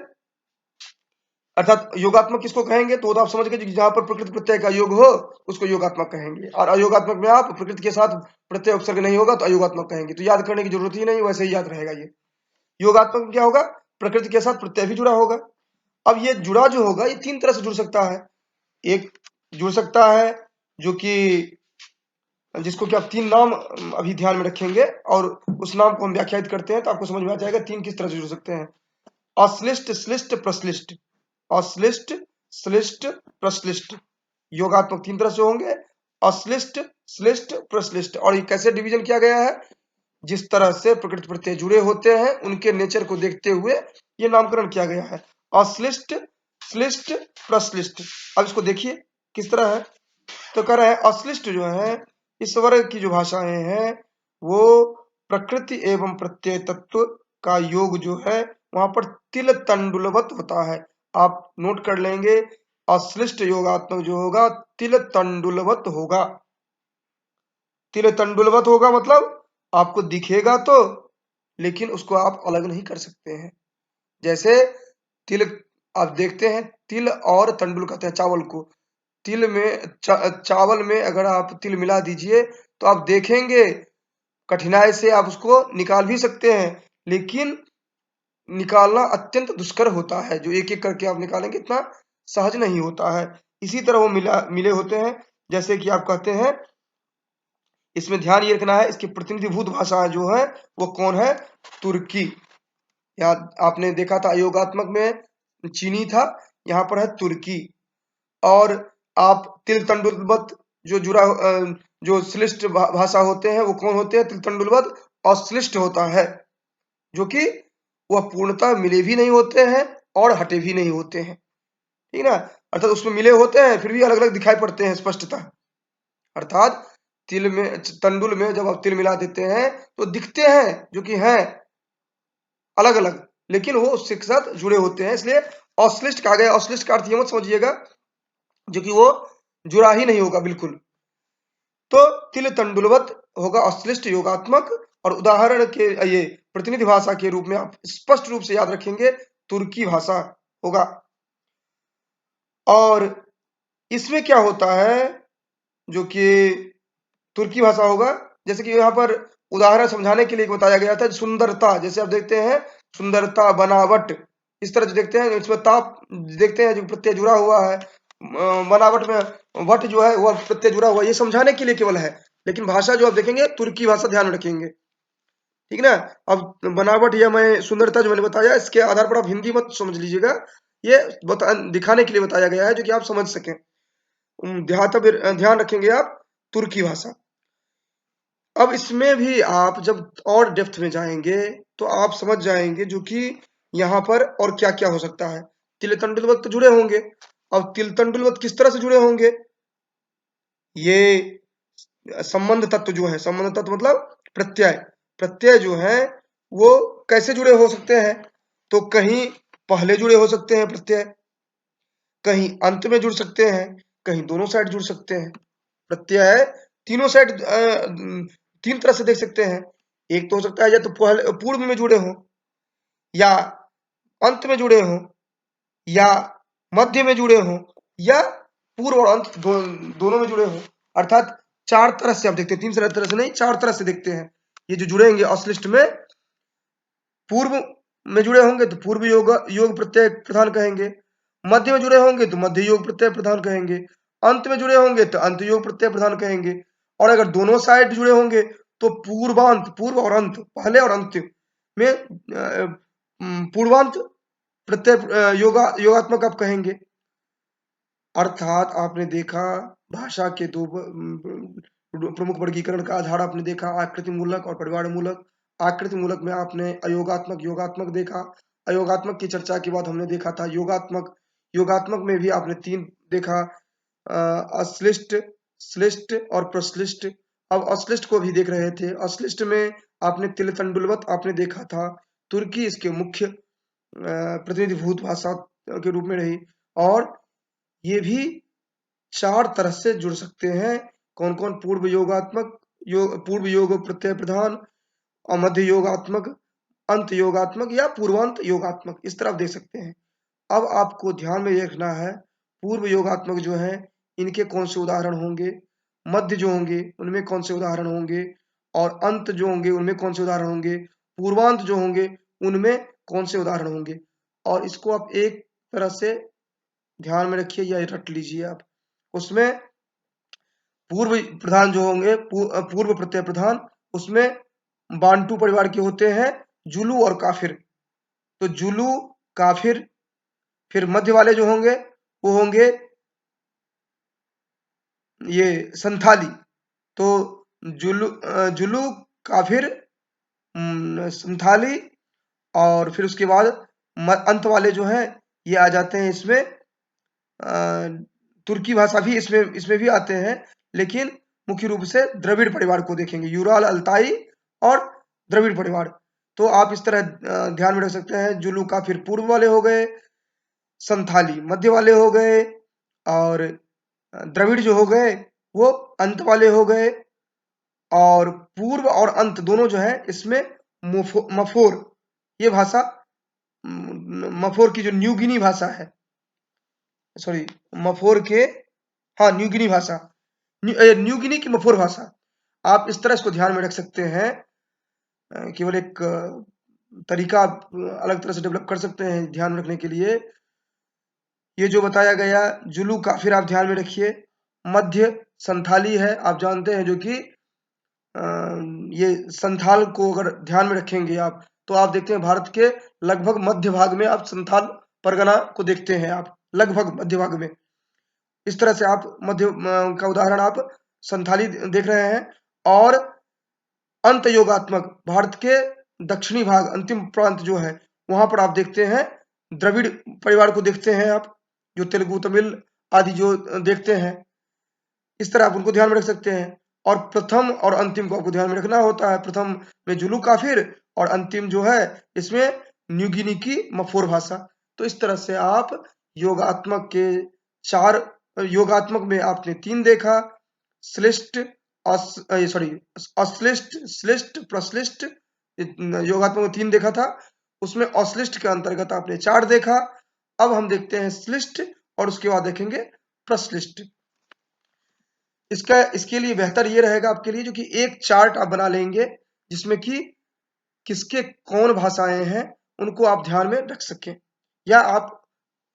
अर्थात योगात्मक किसको कहेंगे? तो आप समझ गए जहां पर प्रकृति प्रत्यय का योग हो उसको योगात्मक कहेंगे। और अयोगात्मक में आप प्रकृति के साथ प्रत्यय उपसर्ग नहीं होगा तो अयोगात्मक कहेंगे। तो याद करने की जरूरत ही नहीं, वैसे ही याद रहेगा। ये योगात्मक में क्या होगा? प्रकृति के साथ प्रत्यय भी जुड़ा होगा। अब ये जुड़ा जो होगा ये तीन तरह से जुड़ सकता है। एक जुड़ सकता है जो कि जिसको कि आप 3 नाम अभी ध्यान में रखेंगे और उस नाम को हम व्याख्यायित करते हैं तो आपको समझ में आ जाएगा 3 किस तरह से जुड़ सकते हैं। अश्लिष्ट, श्लिष्ट, प्रश्लिष्ट। अश्लिष्ट, श्लिष्ट, प्रश्लिष्ट। योगात्मक 3 तरह से होंगे, अश्लिष्ट, श्लिष्ट, प्रश्लिष्ट। और ये कैसे डिवीजन किया गया है? जिस तरह से प्रकृति प्रत्यय जुड़े होते हैं उनके नेचर को देखते हुए ये नामकरण किया गया है। अश्लिष्ट, श्लिष्ट, प्रश्लिष्ट। अब इसको देखिए किस तरह है। तो कह रहे हैं अश्लिष्ट जो है, इस वर्ग की जो भाषाएं हैं वो प्रकृति एवं प्रत्यय तत्व का योग जो है वहां पर तिल तंडुलवत होता है। आप नोट कर लेंगे, अश्लिष्ट योगात्मक जो होगा तिल तंडुलवत होगा। तिल तंडुलवत होगा मतलब आपको दिखेगा तो, लेकिन उसको आप अलग नहीं कर सकते हैं। जैसे तिल, आप देखते हैं तिल और तंडुल कहते हैं चावल को। तिल में चावल में अगर आप तिल मिला दीजिए तो आप देखेंगे, कठिनाई से आप उसको निकाल भी सकते हैं, लेकिन निकालना अत्यंत दुष्कर होता है। जो एक एक करके आप निकालेंगे इतना सहज नहीं होता है। इसी तरह वो मिले होते हैं। जैसे कि आप कहते हैं, इसमें ध्यान ये रखना है, इसकी प्रतिनिधिभूत भाषा जो है वो कौन है? तुर्की। यहाँ आपने देखा था योगात्मक में चीनी था, यहाँ पर है तुर्की। और आप तिल तंडुलवत जो जो श्लिष्ट भाषा होते हैं वो कौन होते हैं? तिल तंडुलवत अश्लिष्ट होता है, जो कि वह पूर्णतः मिले भी नहीं होते हैं और हटे भी नहीं होते हैं। ठीक ना? अर्थात उसमें मिले होते हैं फिर भी अलग अलग दिखाई पड़ते हैं स्पष्टतः। अर्थात तिल में, तंडुल में जब आप तिल मिला देते हैं तो दिखते हैं जो कि हैं अलग अलग, लेकिन वो उसके साथ जुड़े होते हैं, इसलिए अश्लिष्ट कहा गया। अश्लिष्ट का अर्थ ये मत समझिएगा जो कि वो जुड़ा ही नहीं होगा बिल्कुल। तो तिल तंडुलवत होगा अश्लिष्ट योगात्मक। और उदाहरण के ये प्रतिनिधि भाषा के रूप में आप स्पष्ट रूप से याद रखेंगे तुर्की भाषा होगा। और इसमें क्या होता है जो कि तुर्की भाषा होगा, जैसे कि यहाँ पर उदाहरण समझाने के लिए बताया गया था। सुंदरता, जैसे आप देखते हैं सुंदरता, बनावट, इस तरह से देखते हैं। इसमें ताप देखते हैं जो प्रत्यय जुड़ा हुआ है, बनावट में वट जो है वह प्रत्यय जुड़ा हुआ है। ये समझाने के लिए केवल है, लेकिन भाषा जो आप देखेंगे तुर्की भाषा ध्यान में रखेंगे। ठीक ना? अब बनावट या मैं सुंदरता जो मैंने बताया, इसके आधार पर आप हिंदी मत समझ लीजिएगा, ये दिखाने के लिए बताया गया है जो कि आप समझ सकें। ध्यान रखेंगे आप तुर्की भाषा। अब इसमें भी आप जब और डेप्थ में जाएंगे तो आप समझ जाएंगे जो कि यहाँ पर और क्या क्या हो सकता है। तिल तंडुलवत तो जुड़े होंगे। अब तिल तंडुलवत किस तरह से जुड़े होंगे? ये संबंध तत्व जो है, संबंध तत्व मतलब प्रत्यय, प्रत्यय जो है वो कैसे जुड़े हो सकते हैं? तो कहीं पहले जुड़े हो सकते हैं प्रत्यय, कहीं अंत में जुड़ सकते हैं, कहीं दोनों साइड जुड़ सकते हैं। प्रत्यय तीनों साइड 3 तरह से देख सकते हैं। एक तो हो सकता है या तो पहले पूर्व में जुड़े हो, या अंत में जुड़े हो, या मध्य में जुड़े हो, या पूर्व और अंत दोनों में जुड़े हो। अर्थात 4 तरह से आप देखते हैं, 3 तरह से नहीं, 4 तरह से देखते हैं। ये जो जुड़ेंगे अश्लिष्ट में, पूर्व में जुड़े होंगे तो पूर्व योग प्रत्यय प्रधान कहेंगे, मध्य में जुड़े होंगे तो मध्य योग प्रत्यय प्रधान कहेंगे, अंत में जुड़े होंगे तो अंत योग प्रत्यय प्रधान कहेंगे। और अगर दोनों साइड जुड़े होंगे तो पूर्वांत, पूर्व और अंत, पहले और अंत में पूर्वांत प्रत्यय योगात्मक आप कहेंगे। अर्थात आपने देखा भाषा के 2 प्रमुख वर्गीकरण का आधार आपने देखा, आकृति मूलक और परिवार मूलक। आकृति मूलक में आपने अयोगात्मक, योगात्मक देखा। अयोगात्मक की चर्चा के बाद हमने देखा था योगात्मक। योगात्मक में भी आपने 3 देखा, अश्लिष्ट, श्लिष्ट और प्रश्लिष्ट। अब अश्लिष्ट को भी देख रहे थे। अश्लिष्ट में आपने तिल तंडुलवत आपने देखा था। तुर्की इसके मुख्य प्रतिनिधिभूत भाषा के रूप में रही। और ये भी 4 तरह से जुड़ सकते हैं। कौन कौन? पूर्व योगात्मक, पूर्व योग प्रत्यय प्रधान, और मध्य योगात्मक, अंत योगात्मक या पूर्वांत योगात्मक, इस तरह आप देख सकते हैं। अब आपको ध्यान में रखना है पूर्व योगात्मक जो है इनके कौन से उदाहरण होंगे, मध्य जो होंगे उनमें कौन से उदाहरण होंगे, और अंत जो होंगे उनमें कौन से उदाहरण होंगे, पूर्वांत जो होंगे उनमें कौन से उदाहरण होंगे। और इसको आप एक तरह से ध्यान में रखिए या रट लीजिए आप। उसमें पूर्व प्रधान जो होंगे, पूर्व प्रत्यय प्रधान, उसमें बांटू परिवार के होते हैं जुलू और काफिर। तो जुलू, काफिर, फिर मध्य वाले जो होंगे वो होंगे ये संथाली। तो जुलू, काफिर, संथाली, और फिर उसके बाद अंत वाले जो हैं ये आ जाते हैं इसमें। तुर्की भाषा भी इसमें भी आते हैं, लेकिन मुख्य रूप से द्रविड़ परिवार को देखेंगे, यूराल, अल्ताई और द्रविड़ परिवार। तो आप इस तरह ध्यान में रख सकते हैं, जुलू काफिर पूर्व वाले हो गए, संथाली मध्य वाले हो गए, और द्रविड़ जो हो गए वो अंत वाले हो गए। और पूर्व और अंत दोनों जो है इसमें मफोर, ये भाषा मफोर की जो न्यू गिनी भाषा है, सॉरी मफोर के, हाँ न्यू गिनी भाषा, न्यू गिनी की मफोर भाषा। आप इस तरह इसको ध्यान में रख सकते हैं। केवल एक तरीका आप अलग तरह से डेवलप कर सकते हैं ध्यान रखने के लिए। ये जो बताया गया जुलू काफिर आप ध्यान में रखिए। मध्य संथाली है, आप जानते हैं, जो कि ये संथाल को अगर ध्यान में रखेंगे आप, तो आप देखते हैं भारत के लगभग मध्य भाग में आप संथाल परगना को देखते हैं, आप लगभग मध्य भाग में। इस तरह से आप मध्य का उदाहरण आप संथाली देख रहे हैं। और अंत योगात्मक भारत के दक्षिणी भाग, अंतिम प्रांत जो है, वहां पर आप देखते हैं द्रविड़ परिवार को देखते हैं आप, जो तेलुगु, तमिल आदि जो देखते हैं। इस तरह आप उनको ध्यान में रख सकते हैं। और प्रथम और अंतिम को आपको ध्यान में रखना होता है। प्रथम में जुलू काफिर और अंतिम जो है इसमें न्यू गिनी की मफोर भाषा। तो इस तरह से आप योगात्मक के चार, योगात्मक में आपने 3 देखा, श्लिष्ट, सॉरी अश्लिष्ट, श्लिष्ट, प्रश्लिष्ट। योगात्मक में 3 देखा था, उसमें अश्लिष्ट के अंतर्गत आपने 4 देखा। अब हम देखते हैं श्लिष्ट और उसके बाद देखेंगे प्रश्लिष्ट। इसके लिए बेहतर ये रहेगा आपके लिए, जो कि एक चार्ट आप बना लेंगे जिसमें कि किसके कौन भाषाएं हैं उनको आप ध्यान में रख सकें, या आप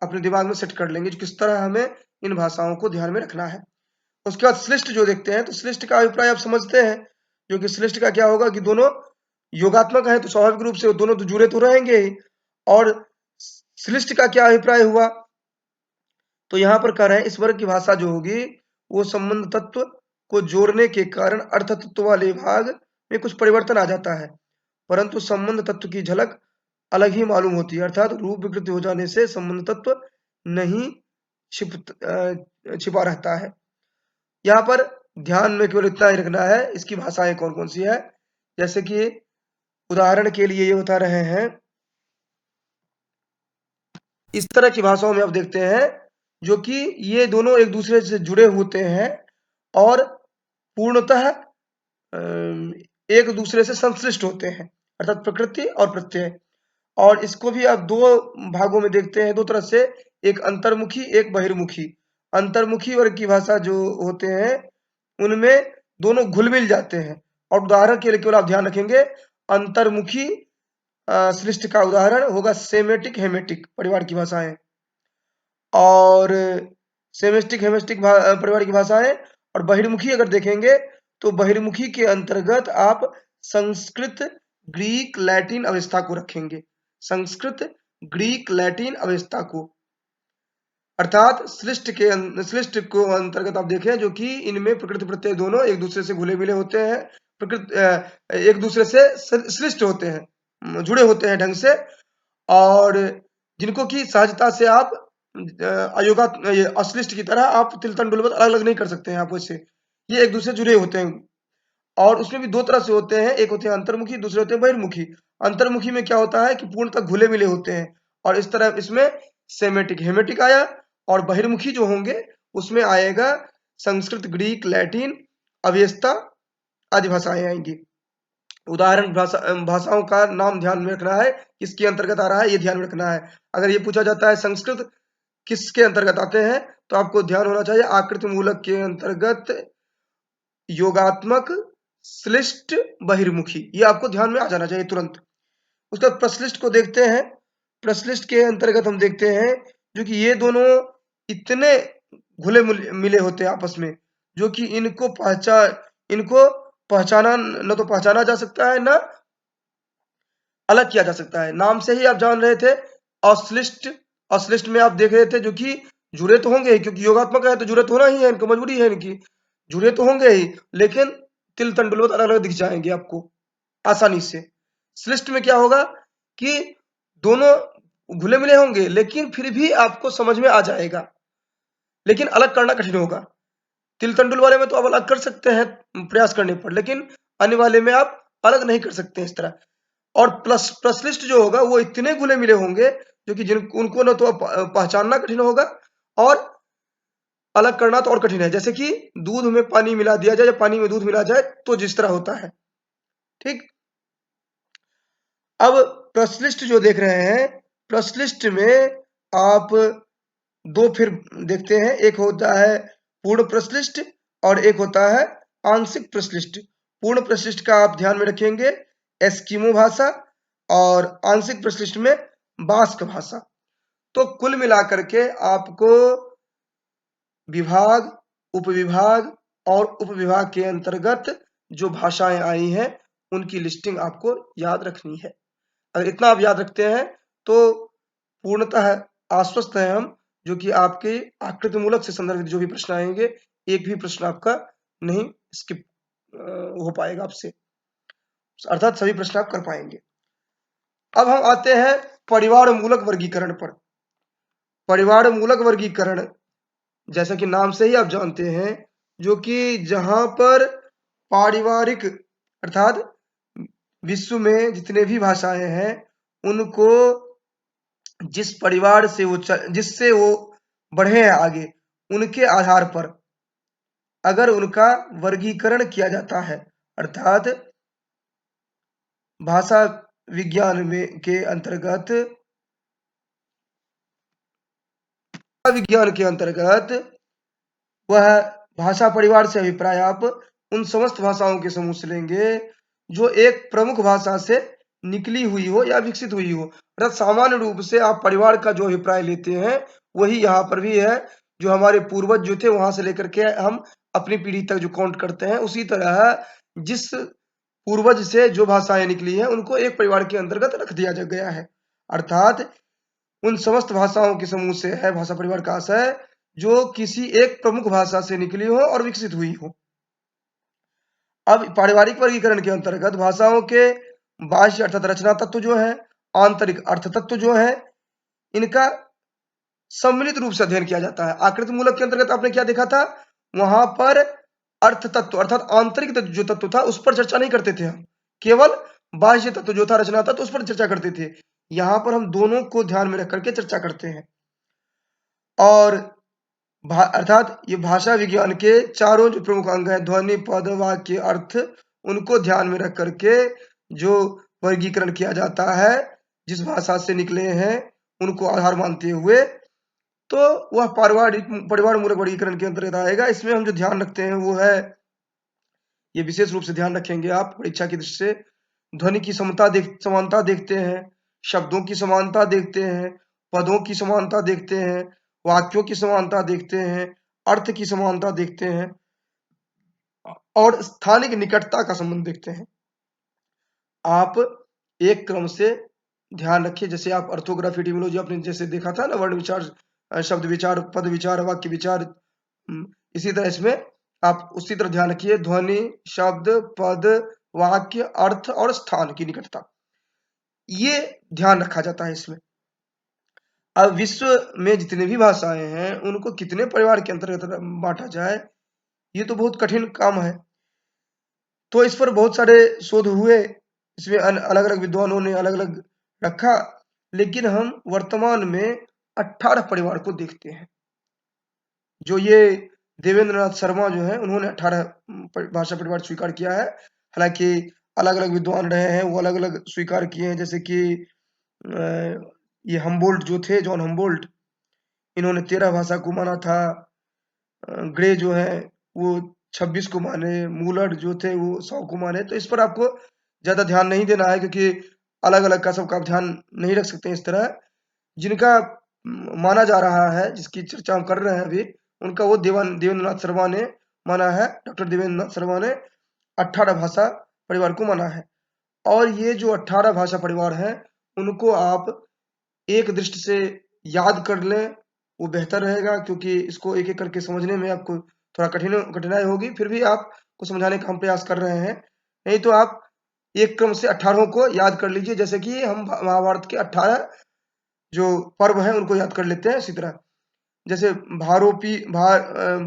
अपने दिमाग में सेट कर लेंगे जो किस तरह हमें इन भाषाओं को ध्यान में रखना है। उसके बाद श्लिष्ट जो देखते हैं, तो श्लिष्ट का अभिप्राय आप समझते हैं, जो कि श्लिष्ट का क्या होगा कि दोनों योगात्मक है तो स्वाभाविक रूप से दोनों तो जुड़े तो रहेंगे ही। और श्लिष्ट का क्या अभिप्राय हुआ, तो यहां पर कह रहे हैं इस वर्ग की भाषा जो होगी वो संबंध तत्व को जोड़ने के कारण अर्थ तत्व वाले भाग में कुछ परिवर्तन आ जाता है, परंतु संबंध तत्व की झलक अलग ही मालूम होती है। अर्थात रूप विकृति हो जाने से संबंध तत्व नहीं छिपा रहता है। यहाँ पर ध्यान में केवल इतना ही रखना है इसकी भाषाएं कौन कौन सी है। जैसे कि उदाहरण के लिए ये बता रहे हैं, इस तरह की भाषाओं में आप देखते हैं जो कि ये दोनों एक दूसरे से जुड़े होते हैं और पूर्णतः एक दूसरे से संश्लिष्ट होते हैं, अर्थात प्रकृति और प्रत्यय। और इसको भी आप 2 भागों में देखते हैं, 2 तरह से, एक अंतर्मुखी, एक बहिर्मुखी। अंतर्मुखी वर्ग की भाषा जो होते हैं उनमें दोनों घुल मिल जाते हैं। और उदाहरण के लिए केवल आप ध्यान रखेंगे, अंतर्मुखी श्लिष्ट का उदाहरण होगा सेमेटिक हेमेटिक परिवार की भाषाएं, और सेमेस्टिक हेमेस्टिक परिवार की भाषाएं। और बहिर्मुखी अगर देखेंगे तो बहिर्मुखी के अंतर्गत आप संस्कृत, ग्रीक, लैटिन अवस्था को रखेंगे, संस्कृत, ग्रीक, लैटिन अवस्था को। अर्थात श्लिष्ट को अंतर्गत आप देखें जो कि इनमें प्रकृति प्रत्यय दोनों एक दूसरे से घुले मिले होते हैं, प्रकृति एक दूसरे से श्लिष्ट होते हैं, जुड़े होते हैं ढंग से, और जिनको कि सहजता से आप अयोगा अश्लिष्ट की तरह आप तिलतन डुलबत अलग अलग नहीं कर सकते हैं आप वैसे, ये एक दूसरे जुड़े होते हैं। और उसमें भी 2 तरह से होते हैं, एक होते हैं अंतर्मुखी, दूसरे होते हैं बहिर्मुखी। अंतर्मुखी में क्या होता है कि पूर्णतः घुले मिले होते हैं, और इस तरह इसमें सेमेटिक हेमेटिक आया। और बहिर्मुखी जो होंगे उसमें आएगा संस्कृत, ग्रीक, लैटिन, अवेस्ता आदि भाषाएं आएंगी। उदाहरण भाषाओं का नाम ध्यान में रखना है, किसके अंतर्गत आ रहा है ये ध्यान में रखना है। अगर ये पूछा जाता है संस्कृत किसके अंतर्गत आते हैं, तो आपको ध्यान होना चाहिए आकृति मूलक के अंतर्गत योगात्मक, श्लिष्ट, बहिर्मुखी, ये आपको ध्यान में आ जाना चाहिए तुरंत। उसके बाद प्रश्लिष्ट को देखते हैं। प्रश्लिष्ट के अंतर्गत हम देखते हैं जो कि ये दोनों इतने घुले मिले होते हैं आपस में, जो कि इनको पहचाना न तो पहचाना जा सकता है, न अलग किया जा सकता है। नाम से ही आप जान रहे थे अश्लिष्ट, अश्लिष्ट में आप देख रहे थे जो कि जुड़े तो होंगे ही, क्योंकि योगात्मक है तो जुड़े तो होना ही है, इनको मजबूरी है इनकी, जुड़े तो होंगे ही, लेकिन तिल तंडुलवत अलग अलग दिख जाएंगे आपको आसानी से। श्लिष्ट में क्या होगा कि दोनों घुले मिले होंगे, लेकिन फिर भी आपको समझ में आ जाएगा, लेकिन अलग करना कठिन होगा। तिल तंडुल वाले में तो आप अलग कर सकते हैं प्रयास करने पर, लेकिन अन्य वाले में आप अलग नहीं कर सकते इस तरह। और प्रश्लिष्ट जो होगा वो इतने घुले मिले होंगे जो कि उनको न तो पहचानना कठिन होगा और अलग करना तो और कठिन है। जैसे कि दूध में पानी मिला दिया जाए या पानी में दूध मिला जाए तो जिस तरह होता है, ठीक। अब प्रश्लिष्ट जो देख रहे हैं, प्रश्लिष्ट में आप दो फिर देखते हैं, एक होता है पूर्ण प्रश्लिष्ट और एक होता है आंशिक प्रश्लिष्ट। पूर्ण प्रश्लिष्ट का आप ध्यान में रखेंगे एस्किमो भाषा, और आंशिक प्रश्लिष्ट में बास्क भाषा। तो कुल मिलाकर के आपको विभाग, उपविभाग और उपविभाग के अंतर्गत जो भाषाएं आई हैं उनकी लिस्टिंग आपको याद रखनी है। अगर इतना आप याद रखते हैं तो पूर्णतः आश्वस्त हैं हम, जो कि आपके आकृति मूलक से संदर्भित जो भी प्रश्न आएंगे, एक भी प्रश्न आपका नहीं स्किप हो पाएगा आपसे, अर्थात सभी प्रश्न आप कर पाएंगे। अब हम आते हैं परिवार मूलक वर्गीकरण पर। परिवार मूलक वर्गीकरण जैसा कि नाम से ही आप जानते हैं, जो कि जहां पर पारिवारिक अर्थात विश्व में जितने भी भाषाएं हैं उनको जिस परिवार से जिससे वो बढ़े हैं आगे, उनके आधार पर अगर उनका वर्गीकरण किया जाता है, अर्थात भाषा विज्ञान में के अंतर्गत वह भाषा परिवार से अभिप्राय आप उन समस्त भाषाओं के समूह से लेंगे जो एक प्रमुख भाषा से निकली हुई हो या विकसित हुई हो। अर्थात सामान्य रूप से आप परिवार का जो अभिप्राय लेते हैं वही यहाँ पर भी है। जो हमारे पूर्वज जो थे वहां से लेकर के हम अपनी पीढ़ी तक जो काउंट करते हैं, उसी तरह जिस पूर्वज से जो भाषाएं निकली हैं उनको एक परिवार के अंतर्गत रख दिया गया है। अर्थात उन समस्त भाषाओं के समूह से है भाषा परिवार का आशय, जो किसी एक प्रमुख भाषा से निकली हो और विकसित हुई हो। अब पारिवारिक वर्गीकरण के अंतर्गत भाषाओं के बाह्य अर्थात रचना तत्व जो है, आंतरिक अर्थ तत्व जो है, इनका सम्मिलित रूप से अध्ययन किया जाता है। आकृति मूलक के अंतर्गत आपने क्या देखा था, वहां पर अर्थ तत्व अर्थात आंतरिक जो तत्व था उस पर चर्चा नहीं करते थे हम, केवल बाह्य तत्व जो था रचना तत्व उस पर चर्चा करते थे। यहां पर हम दोनों को ध्यान में रख करके चर्चा करते हैं। और अर्थात ये भाषा विज्ञान के चारों जो प्रमुख अंग हैं, ध्वनि, पद, वाक्य, अर्थ, उनको ध्यान में रख करके जो वर्गीकरण किया जाता है, जिस भाषा से निकले हैं उनको आधार मानते हुए, तो वह परिवार मूलक वर्गीकरण के अंतर्गत आएगा। इसमें हम जो ध्यान रखते हैं वो है, ये विशेष रूप से ध्यान रखेंगे आप परीक्षा की दृष्टि से, ध्वनि की समानता देखते हैं, शब्दों की समानता देखते हैं, पदों की समानता देखते हैं, वाक्यों की समानता देखते हैं, अर्थ की समानता देखते हैं और स्थानिक निकटता का संबंध देखते हैं। आप एक क्रम से ध्यान रखिए, जैसे आप ऑर्थोग्राफी, एटिमोलॉजी आपने जैसे देखा था ना, वर्ण विचार, शब्द विचार, पद विचार, वाक्य विचार, इसी तरह इसमें आप उसी तरह ध्यान रखिए, ध्वनि, शब्द, पद, वाक्य, अर्थ और स्थान की निकटता, ये ध्यान रखा जाता है इसमें। अब विश्व में जितने भी भाषाएं हैं उनको कितने परिवार के अंतर्गत बांटा जाए, ये तो बहुत कठिन काम है। तो इस पर बहुत सारे शोध हुए, इसमें अलग अलग विद्वानों ने अलग अलग रखा, लेकिन हम वर्तमान में 18 परिवार को देखते हैं। जो ये देवेंद्रनाथ शर्मा जो है उन्होंने 18 भाषा परिवार स्वीकार किया है। हालांकि अलग अलग विद्वान रहे हैं, वो अलग अलग स्वीकार किए हैं, जैसे कि ये हम्बोल्ट जो थे, जॉन हम्बोल्ट, इन्होंने 13 भाषा को माना था। ग्रे जो है वो 26 को माने, मूलर जो थे वो 100 को माने। तो इस पर आपको ज्यादा ध्यान नहीं देना है, क्योंकि अलग अलग का सबका आप ध्यान नहीं रख सकते इस तरह। जिनका माना जा रहा है, जिसकी चर्चा हम कर रहे हैं अभी, उनका वो देवेंद्रनाथ शर्मा ने माना है, डॉक्टर देवेंद्र शर्मा ने 18 भाषा परिवार को माना है। और ये जो 18 भाषा परिवार हैं, उनको आप एक दृष्टि से याद कर लें, वो बेहतर रहेगा, क्योंकि इसको एक-एक करके समझने में आपको थोड़ा कठिनाई होगी। फिर भी आपको समझाने का हम प्रयास कर रहे हैं। नहीं तो आप एक क्रम से 18 को याद कर लीजिए, जैसे कि हम महाभारत के 18 जो पर्व हैं उनको याद कर लेते हैं। इसी तरह जैसे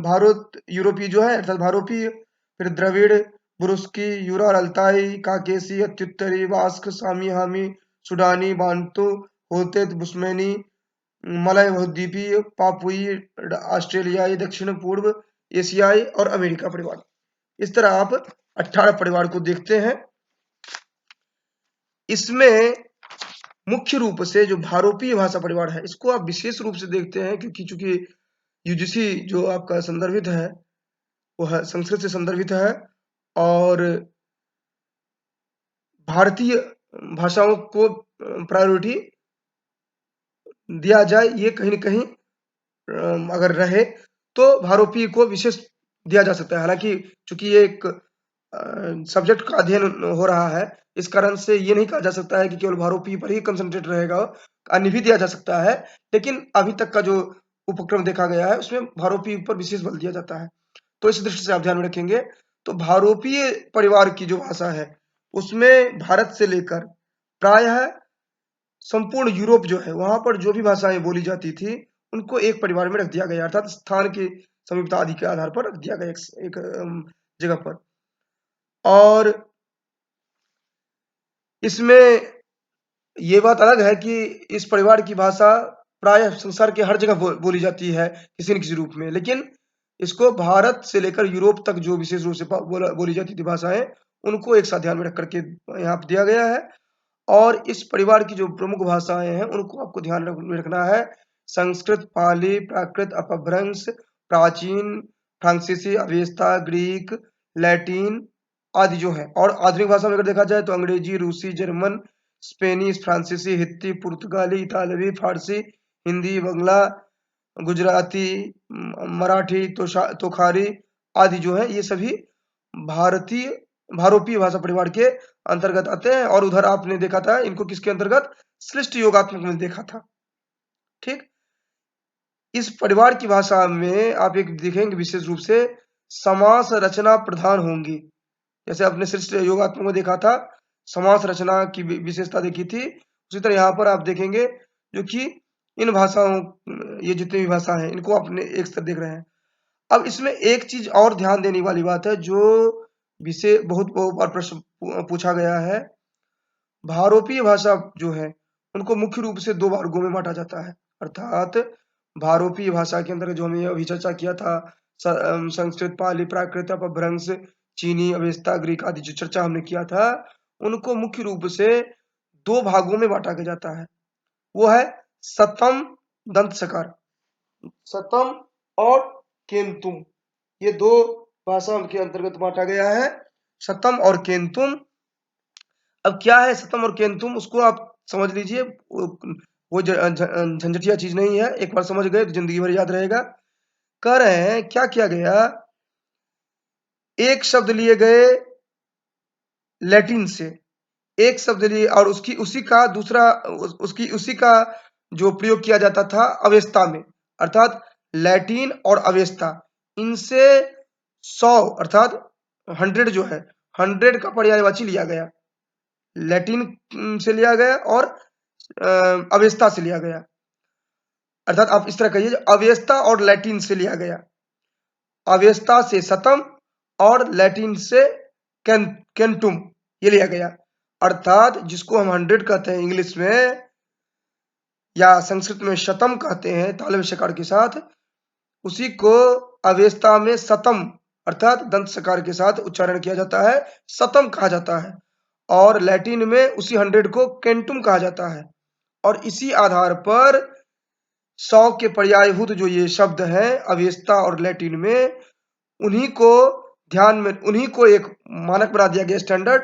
भारत यूरोपीय जो है, अर्थात भारोपीय, फिर द्रविड़, बुरुस्की, यूराल, अल्ताई, काकेसी, अत्युत्तरी, वास्क, सामी, हामी, सुडानी, बांटू, होतेत, बुस्मेनी, मलय बहुद्वीपीय, पापुई, ऑस्ट्रेलियाई, दक्षिण पूर्व एशियाई और अमेरिका परिवार। इस तरह आप 18 परिवार को देखते हैं। इसमें मुख्य रूप से जो भारोपीय भाषा परिवार है, इसको आप विशेष रूप से देखते हैं, क्योंकि चूंकि यूजीसी जो आपका संदर्भित है वो है संस्कृत से संदर्भित है, और भारतीय भाषाओं को प्रायोरिटी दिया जाए, ये कहीं न कहीं अगर रहे तो भारोपीय को विशेष दिया जा सकता है। हालांकि चूंकि ये एक सब्जेक्ट का अध्ययन हो रहा है, इस कारण से ये नहीं कहा जा सकता है कि केवल भारोपीय पर ही कंसंट्रेट रहेगा, अन्य भी दिया जा सकता है। लेकिन अभी तक का जो उपक्रम देखा गया है उसमें भारोपीय पर विशेष बल दिया जाता है, तो इस दृष्टि से आप ध्यान में रखेंगे। तो भारोपीय परिवार की जो भाषा है उसमें भारत से लेकर प्रायः संपूर्ण यूरोप जो है, वहां पर जो भी भाषाएं बोली जाती थी उनको एक परिवार में रख दिया गया, अर्थात स्थान की समीपता आदि के आधार पर रख दिया गया एक जगह पर। और इसमें ये बात अलग है कि इस परिवार की भाषा प्राय संसार के हर जगह बोली जाती है किसी न किसी रूप में, लेकिन इसको भारत से लेकर यूरोप तक जो विशेष रूप से बोली जाती थी भाषाएं, उनको एक साथ ध्यान में रख करके यहाँ पर दिया गया है। और इस परिवार की जो प्रमुख भाषाएं हैं उनको आपको ध्यान में रखना है। संस्कृत, पाली, प्राकृत, अपभ्रंश, प्राचीन, फ्रांसीसी, अवेस्ता, ग्रीक, लैटिन आदि जो है। और आधुनिक भाषा में अगर देखा जाए तो अंग्रेजी, रूसी, जर्मन, स्पेनिश, फ्रांसीसी, हिंदी, पुर्तगाली, इतालवी, फारसी, हिंदी, बंगला, गुजराती, मराठी, तोखारी आदि जो है, ये सभी भारोपीय भाषा परिवार के अंतर्गत आते हैं। और उधर आपने देखा था इनको किसके अंतर्गत, श्लिष्ट योगात्मक में देखा था। ठीक, इस परिवार की भाषा में आप एक देखेंगे विशेष रूप से समास रचना प्रधान होंगी। जैसे आपने श्लिष्ट योगात्मक में देखा था, समास रचना की विशेषता देखी थी, उसी तरह यहाँ पर आप देखेंगे जो कि इन भाषाओं, ये जितनी भी भाषा है इनको आपने एक साथ देख रहे हैं। अब इसमें एक चीज और ध्यान देने वाली बात है, जो विषय बहुत बार प्रश्न पूछा गया है। भारोपीय भाषा जो है उनको मुख्य रूप से 2 वर्गों में बांटा जाता है, अर्थात भारोपीय भाषा के अंदर जो हमने अभी चर्चा किया था, संस्कृत, पाली, प्राकृत, अपभ्रंश, चीनी, अवेस्ता, ग्रीक आदि जो चर्चा हमने किया था, उनको मुख्य रूप से 2 भागों में बांटा जाता है। वो है सतम, दंत सकार, सतम और केंतुम, ये 2 भाषा के अंतर्गत बांटा गया है, सतम और केंतुम। अब क्या है सतम और केंतुम, उसको आप समझ लीजिए, वो झंझटिया चीज नहीं है, एक बार समझ गए तो जिंदगी भर याद रहेगा। कह रहे हैं क्या किया गया, एक शब्द लिए गए लैटिन से, एक शब्द लिए और उसी का जो प्रयोग किया जाता था अवेस्ता में, अर्थात लैटिन और अवेस्ता, इनसे 100 अर्थात 100 जो है, 100 का पर्यायवाची लिया गया, लैटिन से लिया गया और अवेस्ता से लिया गया। अर्थात आप इस तरह कहिए, अवेस्ता और लैटिन से लिया गया, अवेस्ता से सतम और लैटिन से केंटुम ये लिया गया। अर्थात जिसको हम 100 कहते हैं इंग्लिश में, या संस्कृत में शतम कहते हैं तालव्य शकार के साथ, उसी को अवेस्ता में सतम अर्थात दंत सकार के साथ उच्चारण किया जाता है, सतम कहा जाता है। और लैटिन में उसी 100 को केंटुम कहा जाता है। और इसी आधार पर 100 के पर्यायभूत जो ये शब्द हैं अवेस्ता और लैटिन में, उन्हीं को एक मानक बना दिया गया, स्टैंडर्ड,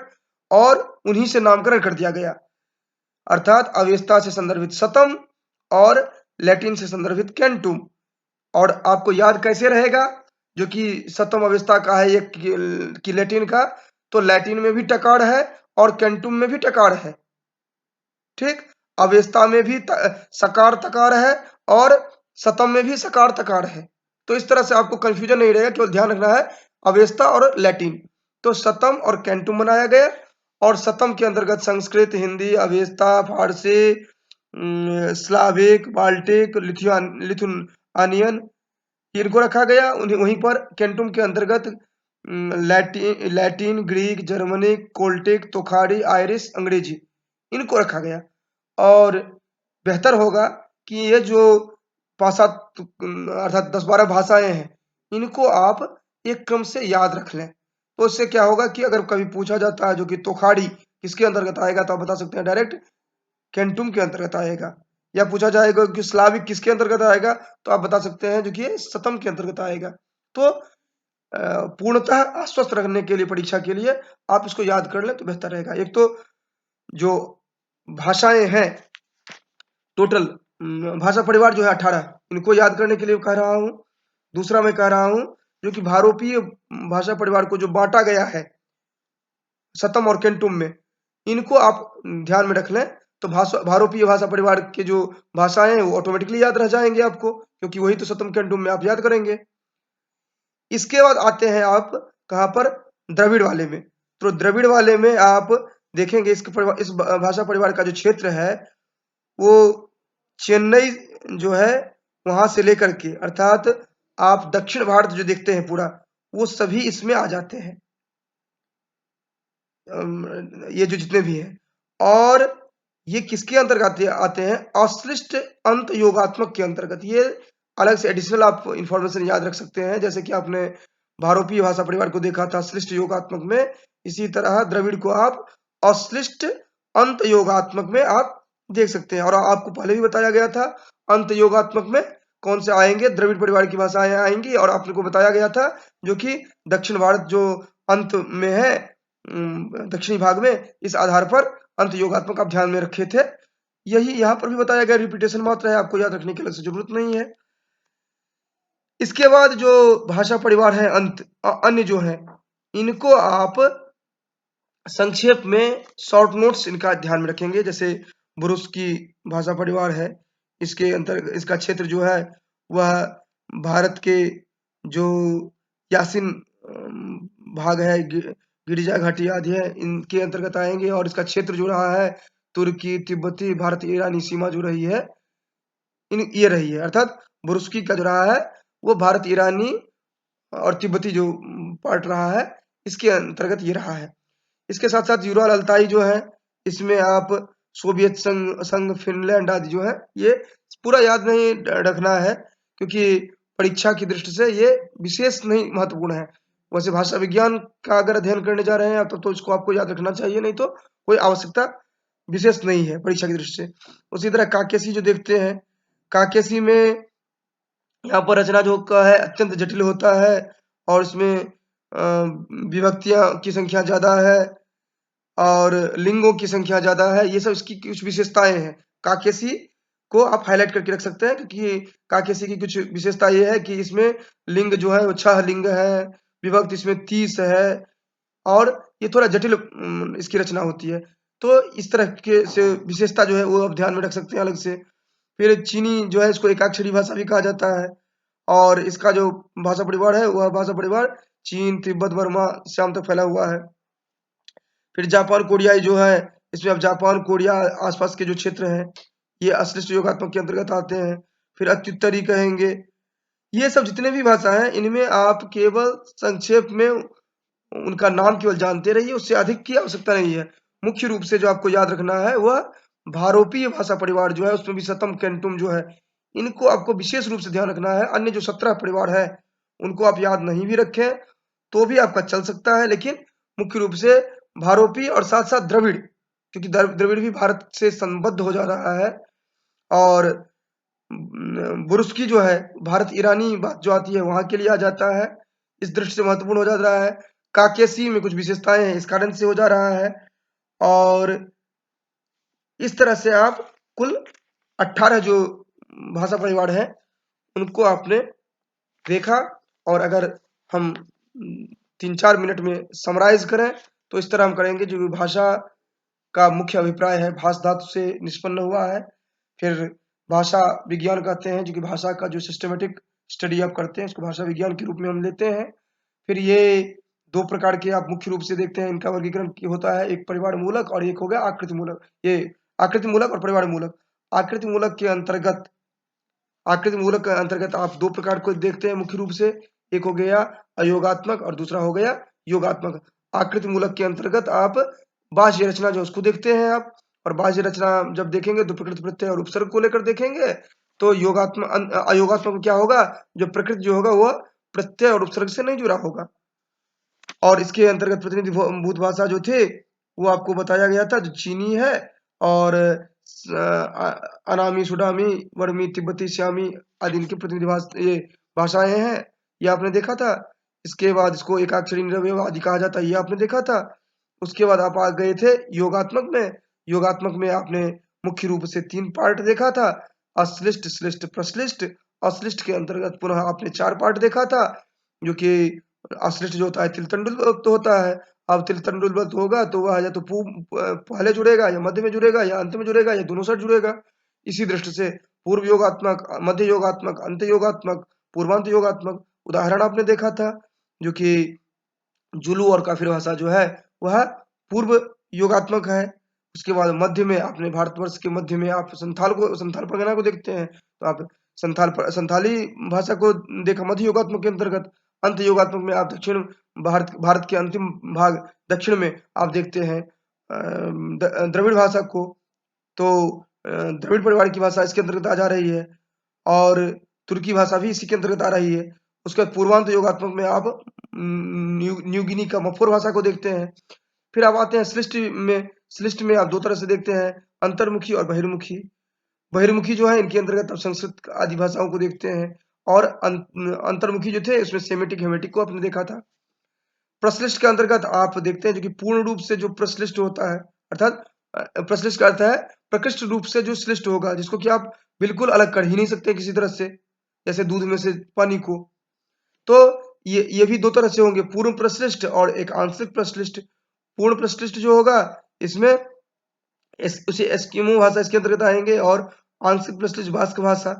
और उन्हीं से नामकरण कर दिया गया। अर्थात अवेस्ता से संदर्भित सतम और लैटिन से संदर्भित केंटुम। और आपको याद कैसे रहेगा, जो कि सतम अवस्था का है, एक की लैटिन का, तो लैटिन में भी टकार है और कैंटुम में भी टकार है। ठीक, अवस्था में भी सकार तकार है और सतम में भी सकार तकार है। तो इस तरह से आपको कंफ्यूजन नहीं रहेगा, केवल ध्यान रखना है अवस्था और लैटिन। तो सतम और कैंटुम बनाया गया, और सतम के अंतर्गत संस्कृत, हिंदी, अवस्था, फारसी, स्लाविक, बाल्टिक, लिथुआनियन, इनको रखा गया। वहीं पर कैंटुम के अंतर्गत लैटिन, ग्रीक, जर्मनिक, कोल्टिक, तोखारी, आयरिश, अंग्रेजी, इनको रखा गया। और बेहतर होगा कि ये जो 5-7 अर्थात 10-12 भाषाएं हैं, इनको आप एक क्रम से याद रख लें। तो इससे क्या होगा कि अगर कभी पूछा जाता है जो कि तोखाड़ी किसके अंतर्गत आएगा, तो आप बता सकते हैं डायरेक्ट कैंटुम के अंतर्गत आएगा। या पूछा जाएगा कि स्लाविक किसके अंतर्गत आएगा, तो आप बता सकते हैं जो कि सतम के अंतर्गत आएगा। तो पूर्णतः आश्वस्त रखने के लिए, परीक्षा के लिए आप इसको याद कर लें तो बेहतर रहेगा। एक तो जो भाषाएं हैं टोटल, भाषा परिवार जो है 18, इनको याद करने के लिए कह रहा हूं। दूसरा मैं कह रहा हूं जो कि भारोपीय भाषा परिवार को जो बांटा गया है सतम और कैंटुम में, इनको आप ध्यान में रख लें। तो भारोपीय भाषा परिवार के जो भाषाएं हैं वो ऑटोमेटिकली याद रह जाएंगे आपको, क्योंकि वही तो सतम कैंटुम में आप याद करेंगे। इसके बाद आते हैं आप कहां पर, द्रविड़ वाले में। तो द्रविड़ वाले में आप देखेंगे इस भाषा परिवार का जो क्षेत्र है वो चेन्नई जो है वहां से लेकर के, अर्थात आप दक्षिण भारत जो देखते हैं पूरा, वो सभी इसमें आ जाते हैं, ये जो जितने भी हैं। और ये किसके अंतर्गत आते हैं, अश्लिष्ट अंत योगात्मक के अंतर्गत। ये अलग से एडिशनल आप इंफॉर्मेशन याद रख सकते हैं, जैसे कि आपने भारोपीय भाषा परिवार को देखा था अश्लिष्ट योगात्मक में, इसी तरह द्रविड़ को आप अश्लिष्ट अंत योगात्मक में आप देख सकते हैं। और आपको पहले भी बताया गया था अंत योगात्मक में कौन से आएंगे, द्रविड़ परिवार की भाषाएं आएंगी। और आपने को बताया गया था जो कि दक्षिण भारत जो अंत में है, दक्षिणी भाग में, इस आधार पर अंत योगात्मक आप ध्यान में रखे थे। यही यहाँ पर भी बताया गया, रिपीटेशन मात्र है, आपको याद रखने की अलग से जरूरत नहीं है। इसके बाद जो भाषा परिवार है अन्य जो है, इनको आप संक्षेप में शॉर्ट नोट्स इनका ध्यान में रखेंगे। जैसे बुरुश की भाषा परिवार है, इसके अंतर्गत इसका क्षेत्र जो है वह भारत के जो यासिन भाग है, गिरिजा घाटी आदि है, इनके अंतर्गत आएंगे। और इसका क्षेत्र जो रहा है तुर्की, तिब्बती, भारतीय ईरानी सीमा जो रही है, ये रही है। अर्थात बुरुस्की का जो रहा है वो भारत ईरानी और तिब्बती जो पार्ट रहा है, इसके अंतर्गत ये रहा है। इसके साथ साथ यूराल अल्ताई जो है, इसमें आप सोवियत संघ, फिनलैंड आदि जो है, ये पूरा याद नहीं रखना है, क्योंकि परीक्षा की दृष्टि से ये विशेष नहीं महत्वपूर्ण है। वैसे भाषा विज्ञान का अगर अध्ययन करने जा रहे हैं तो इसको आपको याद रखना चाहिए, नहीं तो कोई आवश्यकता विशेष नहीं है परीक्षा की दृष्टि से। उसी तरह काकेसी जो देखते हैं, काकेसी में यहाँ पर रचना जो का है अत्यंत जटिल होता है, और इसमें विभक्तियां की संख्या ज्यादा है और लिंगों की संख्या ज्यादा है। ये सब इसकी कुछ विशेषताएं हैं। काकेसी को आप हाईलाइट करके रख सकते हैं, क्योंकि काकेसी की कुछ विशेषता ये है कि इसमें लिंग जो है वो 6 लिंग है, विभक्त इसमें 30 है, और ये थोड़ा जटिल इसकी रचना होती है। तो इस तरह के से विशेषता जो है वो आप ध्यान में रख सकते हैं अलग से। फिर चीनी जो है इसको एकाक्षरी भाषा भी कहा जाता है, और इसका जो भाषा परिवार है वह भाषा परिवार चीन, तिब्बत, बर्मा, शाम तक फैला हुआ है। फिर जापान कोरियाई जो है, इसमें अब जापान कोरिया आसपास के जो क्षेत्र हैं ये अश्लिष्ट योगात्मक के अंतर्गत आते हैं। फिर अत्युत्तरी कहेंगे। ये सब जितने भी भाषा हैं इनमें आप केवल संक्षेप में उनका नाम केवल जानते रहिए, उससे अधिक की आवश्यकता नहीं है। मुख्य रूप से जो आपको याद रखना है वह भारोपीय भाषा परिवार जो है, उसमें भी सतम कैंटुम जो है, इनको आपको विशेष रूप से ध्यान रखना है। अन्य जो 17 परिवार है उनको आप याद नहीं भी रखें तो भी आपका चल सकता है, लेकिन मुख्य रूप से भारोपी और साथ साथ द्रविड़, क्योंकि द्रविड़ भी भारत से संबद्ध हो जा रहा है। और बुरुस्की जो है भारत ईरानी बात जो आती है वहां के लिए आ जाता है, इस दृष्टि से महत्वपूर्ण हो जा रहा है। काकेसी में कुछ विशेषताएं हैं, इस कारण से हो जा रहा है। और इस तरह से आप कुल 18 जो भाषा परिवार है उनको आपने देखा। और अगर हम 3-4 मिनट में समराइज करें तो इस तरह हम करेंगे। जो भाषा का मुख्य अभिप्राय है भाष धातु से निष्पन्न हुआ है। फिर भाषा विज्ञान कहते हैं, जो कि भाषा का जो सिस्टमेटिक स्टडी आप करते हैं उसको भाषा विज्ञान के रूप में हम लेते हैं। फिर ये 2 प्रकार के आप मुख्य रूप से देखते हैं, इनका वर्गीकरण होता है, एक परिवार मूलक और एक हो गया आकृति मूलक। ये आकृति मूलक और परिवार मूलक। आकृति मूलक के अंतर्गत आप 2 प्रकार को देखते हैं मुख्य रूप से, एक हो गया अयोगात्मक और दूसरा हो गया योगात्मक। आकृति मूलक के अंतर्गत आप बाह्य रचना जो उसको देखते हैं आप, और बाह्य रचना जब देखेंगे तो प्रकृति प्रत्यय और उपसर्ग को लेकर देखेंगे। तो अयोगात्मक में क्या होगा, जो प्रकृति जो होगा वह प्रत्यय और उपसर्ग से नहीं जुड़ा होगा। और इसके अंतर्गत प्रतिनिधि भूत भाषा जो थे वो आपको बताया गया था, जो चीनी है और अनामी, सुडामी, वर्मी, तिब्बती, श्यामी आदि इनके प्रतिनिधि ये भाषाएं हैं, ये आपने देखा था। इसके बाद इसको एकाक्षरी निरवय आदि कहा जाता है, ये आपने देखा था। उसके बाद आप आ गए थे योगात्मक में। योगात्मक में आपने मुख्य रूप से 3 पार्ट देखा था, अश्लिष्ट, श्लिष्ट, प्रश्लिष्ट। अश्लिष्ट के अंतर्गत पुनः आपने 4 पार्ट देखा था, जो कि अश्लिष्ट जो होता है तिलतंडुल होता है। अब तिलतंडुल होगा तो वह या तो पहले जुड़ेगा या मध्य में जुड़ेगा या अंत में जुड़ेगा या दोनों साइड जुड़ेगा। इसी दृष्टि से पूर्व योगात्मक, मध्य योगात्मक, अंत योगात्मक, पूर्वांत योगात्मक उदाहरण आपने देखा था, जो कि जुलू और काफिर भाषा जो है वह पूर्व योगात्मक है। उसके बाद मध्य में आपने भारतवर्ष के मध्य में आप संथाल परगना को देखते हैं, तो आप संथाली भाषा को देखा मध्य योगात्मक के अंतर्गत। अंत योगात्मक में आप दक्षिण भारत के अंतिम भाग दक्षिण में आप देखते हैं द्रविड़ भाषा को। तो द्रविड़ परिवार की भाषा इसके अंतर्गत आ जा रही है, और तुर्की भाषा भी इसी के अंतर्गत आ रही है। उसके बाद पूर्वांत योगात्मक में आप न्यू गिनी का मफोर भाषा को देखते हैं। फिर आप आते हैं सृष्टि में आप 2 तरह से देखते हैं, अंतर्मुखी और बहिर्मुखी। बहिर्मुखी जो है इनके अंतर्गत आप संस्कृत आदि भाषाओं को देखते हैं, और अंतर्मुखी जो थे उसमें सेमेटिक, हेमेटिक को आपने देखा था। प्रश्लिष्ट के अंतर्गत आप देखते हैं जो कि पूर्ण रूप से जो प्रश्लिष्ट होता है, अर्थात प्रश्लिष्ट का अर्थ है प्रकृष्ट रूप से जो श्लिष्ट होगा, जिसको कि आप बिल्कुल अलग कर ही नहीं सकते किसी तरह से, जैसे दूध में से पानी को। तो ये भी 2 तरह से होंगे, पूर्ण प्रश्लिष्ट और एक आंशिक प्रश्लिष्ट। पूर्ण प्रश्लिष्ट जो होगा इसमें उसे एस्किमो भाषा इसके अंतर्गत आएंगे, और आंशिक प्रश्लिष्ट भास्क भाषा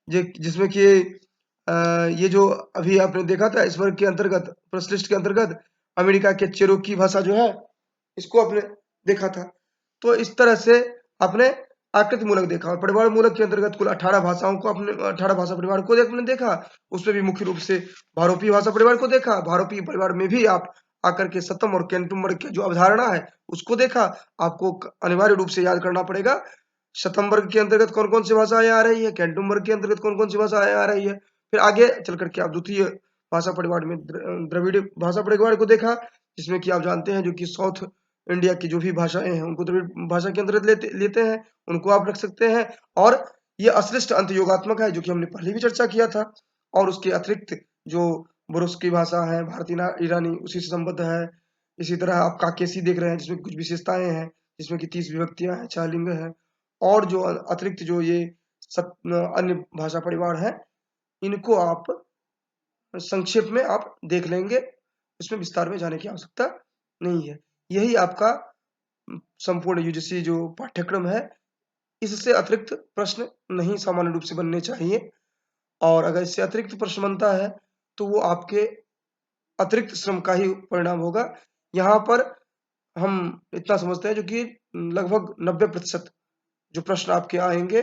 जिसमें कि ये जो अभी आपने देखा था इस वर्ग के अंतर्गत, प्रश्लिष्ट के अंतर्गत अमेरिका के चेरोकी भाषा जो है इसको आपने देखा था। तो इस तरह से आपने आकृति मूलक देखा, और परिवार मूलक के अंतर्गत कुल 18 भाषाओं को आपने 18 भाषा परिवार को आपने देखा। उसमें भी मुख्य रूप से भारोपीय भाषा परिवार को देखा। भारोपीय परिवार में भी आप आकर के सतम और कैंटुम वर्ग की जो अवधारणा है उसको देखा। आपको अनिवार्य रूप से याद करना पड़ेगा शतम वर्ग के अंतर्गत कौन कौन सी भाषाएं आ रही है, कैंटुम वर्ग के अंतर्गत कौन कौन सी भाषाएं आ रही है। फिर आगे चल करके आप द्वितीय भाषा परिवार में द्रविड़ भाषा परिवार को देखा, जिसमें कि आप जानते हैं जो कि साउथ इंडिया की जो भी भाषाएं हैं उनको द्रविड़ भाषा के अंतर्गत लेते हैं, उनको आप रख सकते हैं। और ये अश्लिष्ट अंत योगात्मक है, जो कि हमने पहले भी चर्चा किया था। और उसके अतिरिक्त जो बुरुस की भाषा है, भारतीय ईरानी, उसी से संबद्ध है। इसी तरह आप काकेसी देख रहे हैं, जिसमें कुछ विशेषताएं हैं, जिसमें कि 30 विभक्तियां हैं, 4 लिंग है। और जो अतिरिक्त जो ये अन्य भाषा परिवार है, इनको आप संक्षेप में आप देख लेंगे, इसमें विस्तार में जाने की आवश्यकता नहीं है। यही आपका संपूर्ण यूजीसी जो पाठ्यक्रम है, इससे अतिरिक्त प्रश्न नहीं सामान्य रूप से बनने चाहिए। और अगर इससे अतिरिक्त प्रश्न बनता है तो वो आपके अतिरिक्त श्रम का ही परिणाम होगा। यहाँ पर हम इतना समझते हैं जो कि लगभग 90% जो प्रश्न आपके आएंगे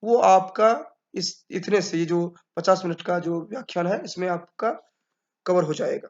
वो आपका इतने से, ये जो 50 मिनट का जो व्याख्यान है इसमें आपका कवर हो जाएगा।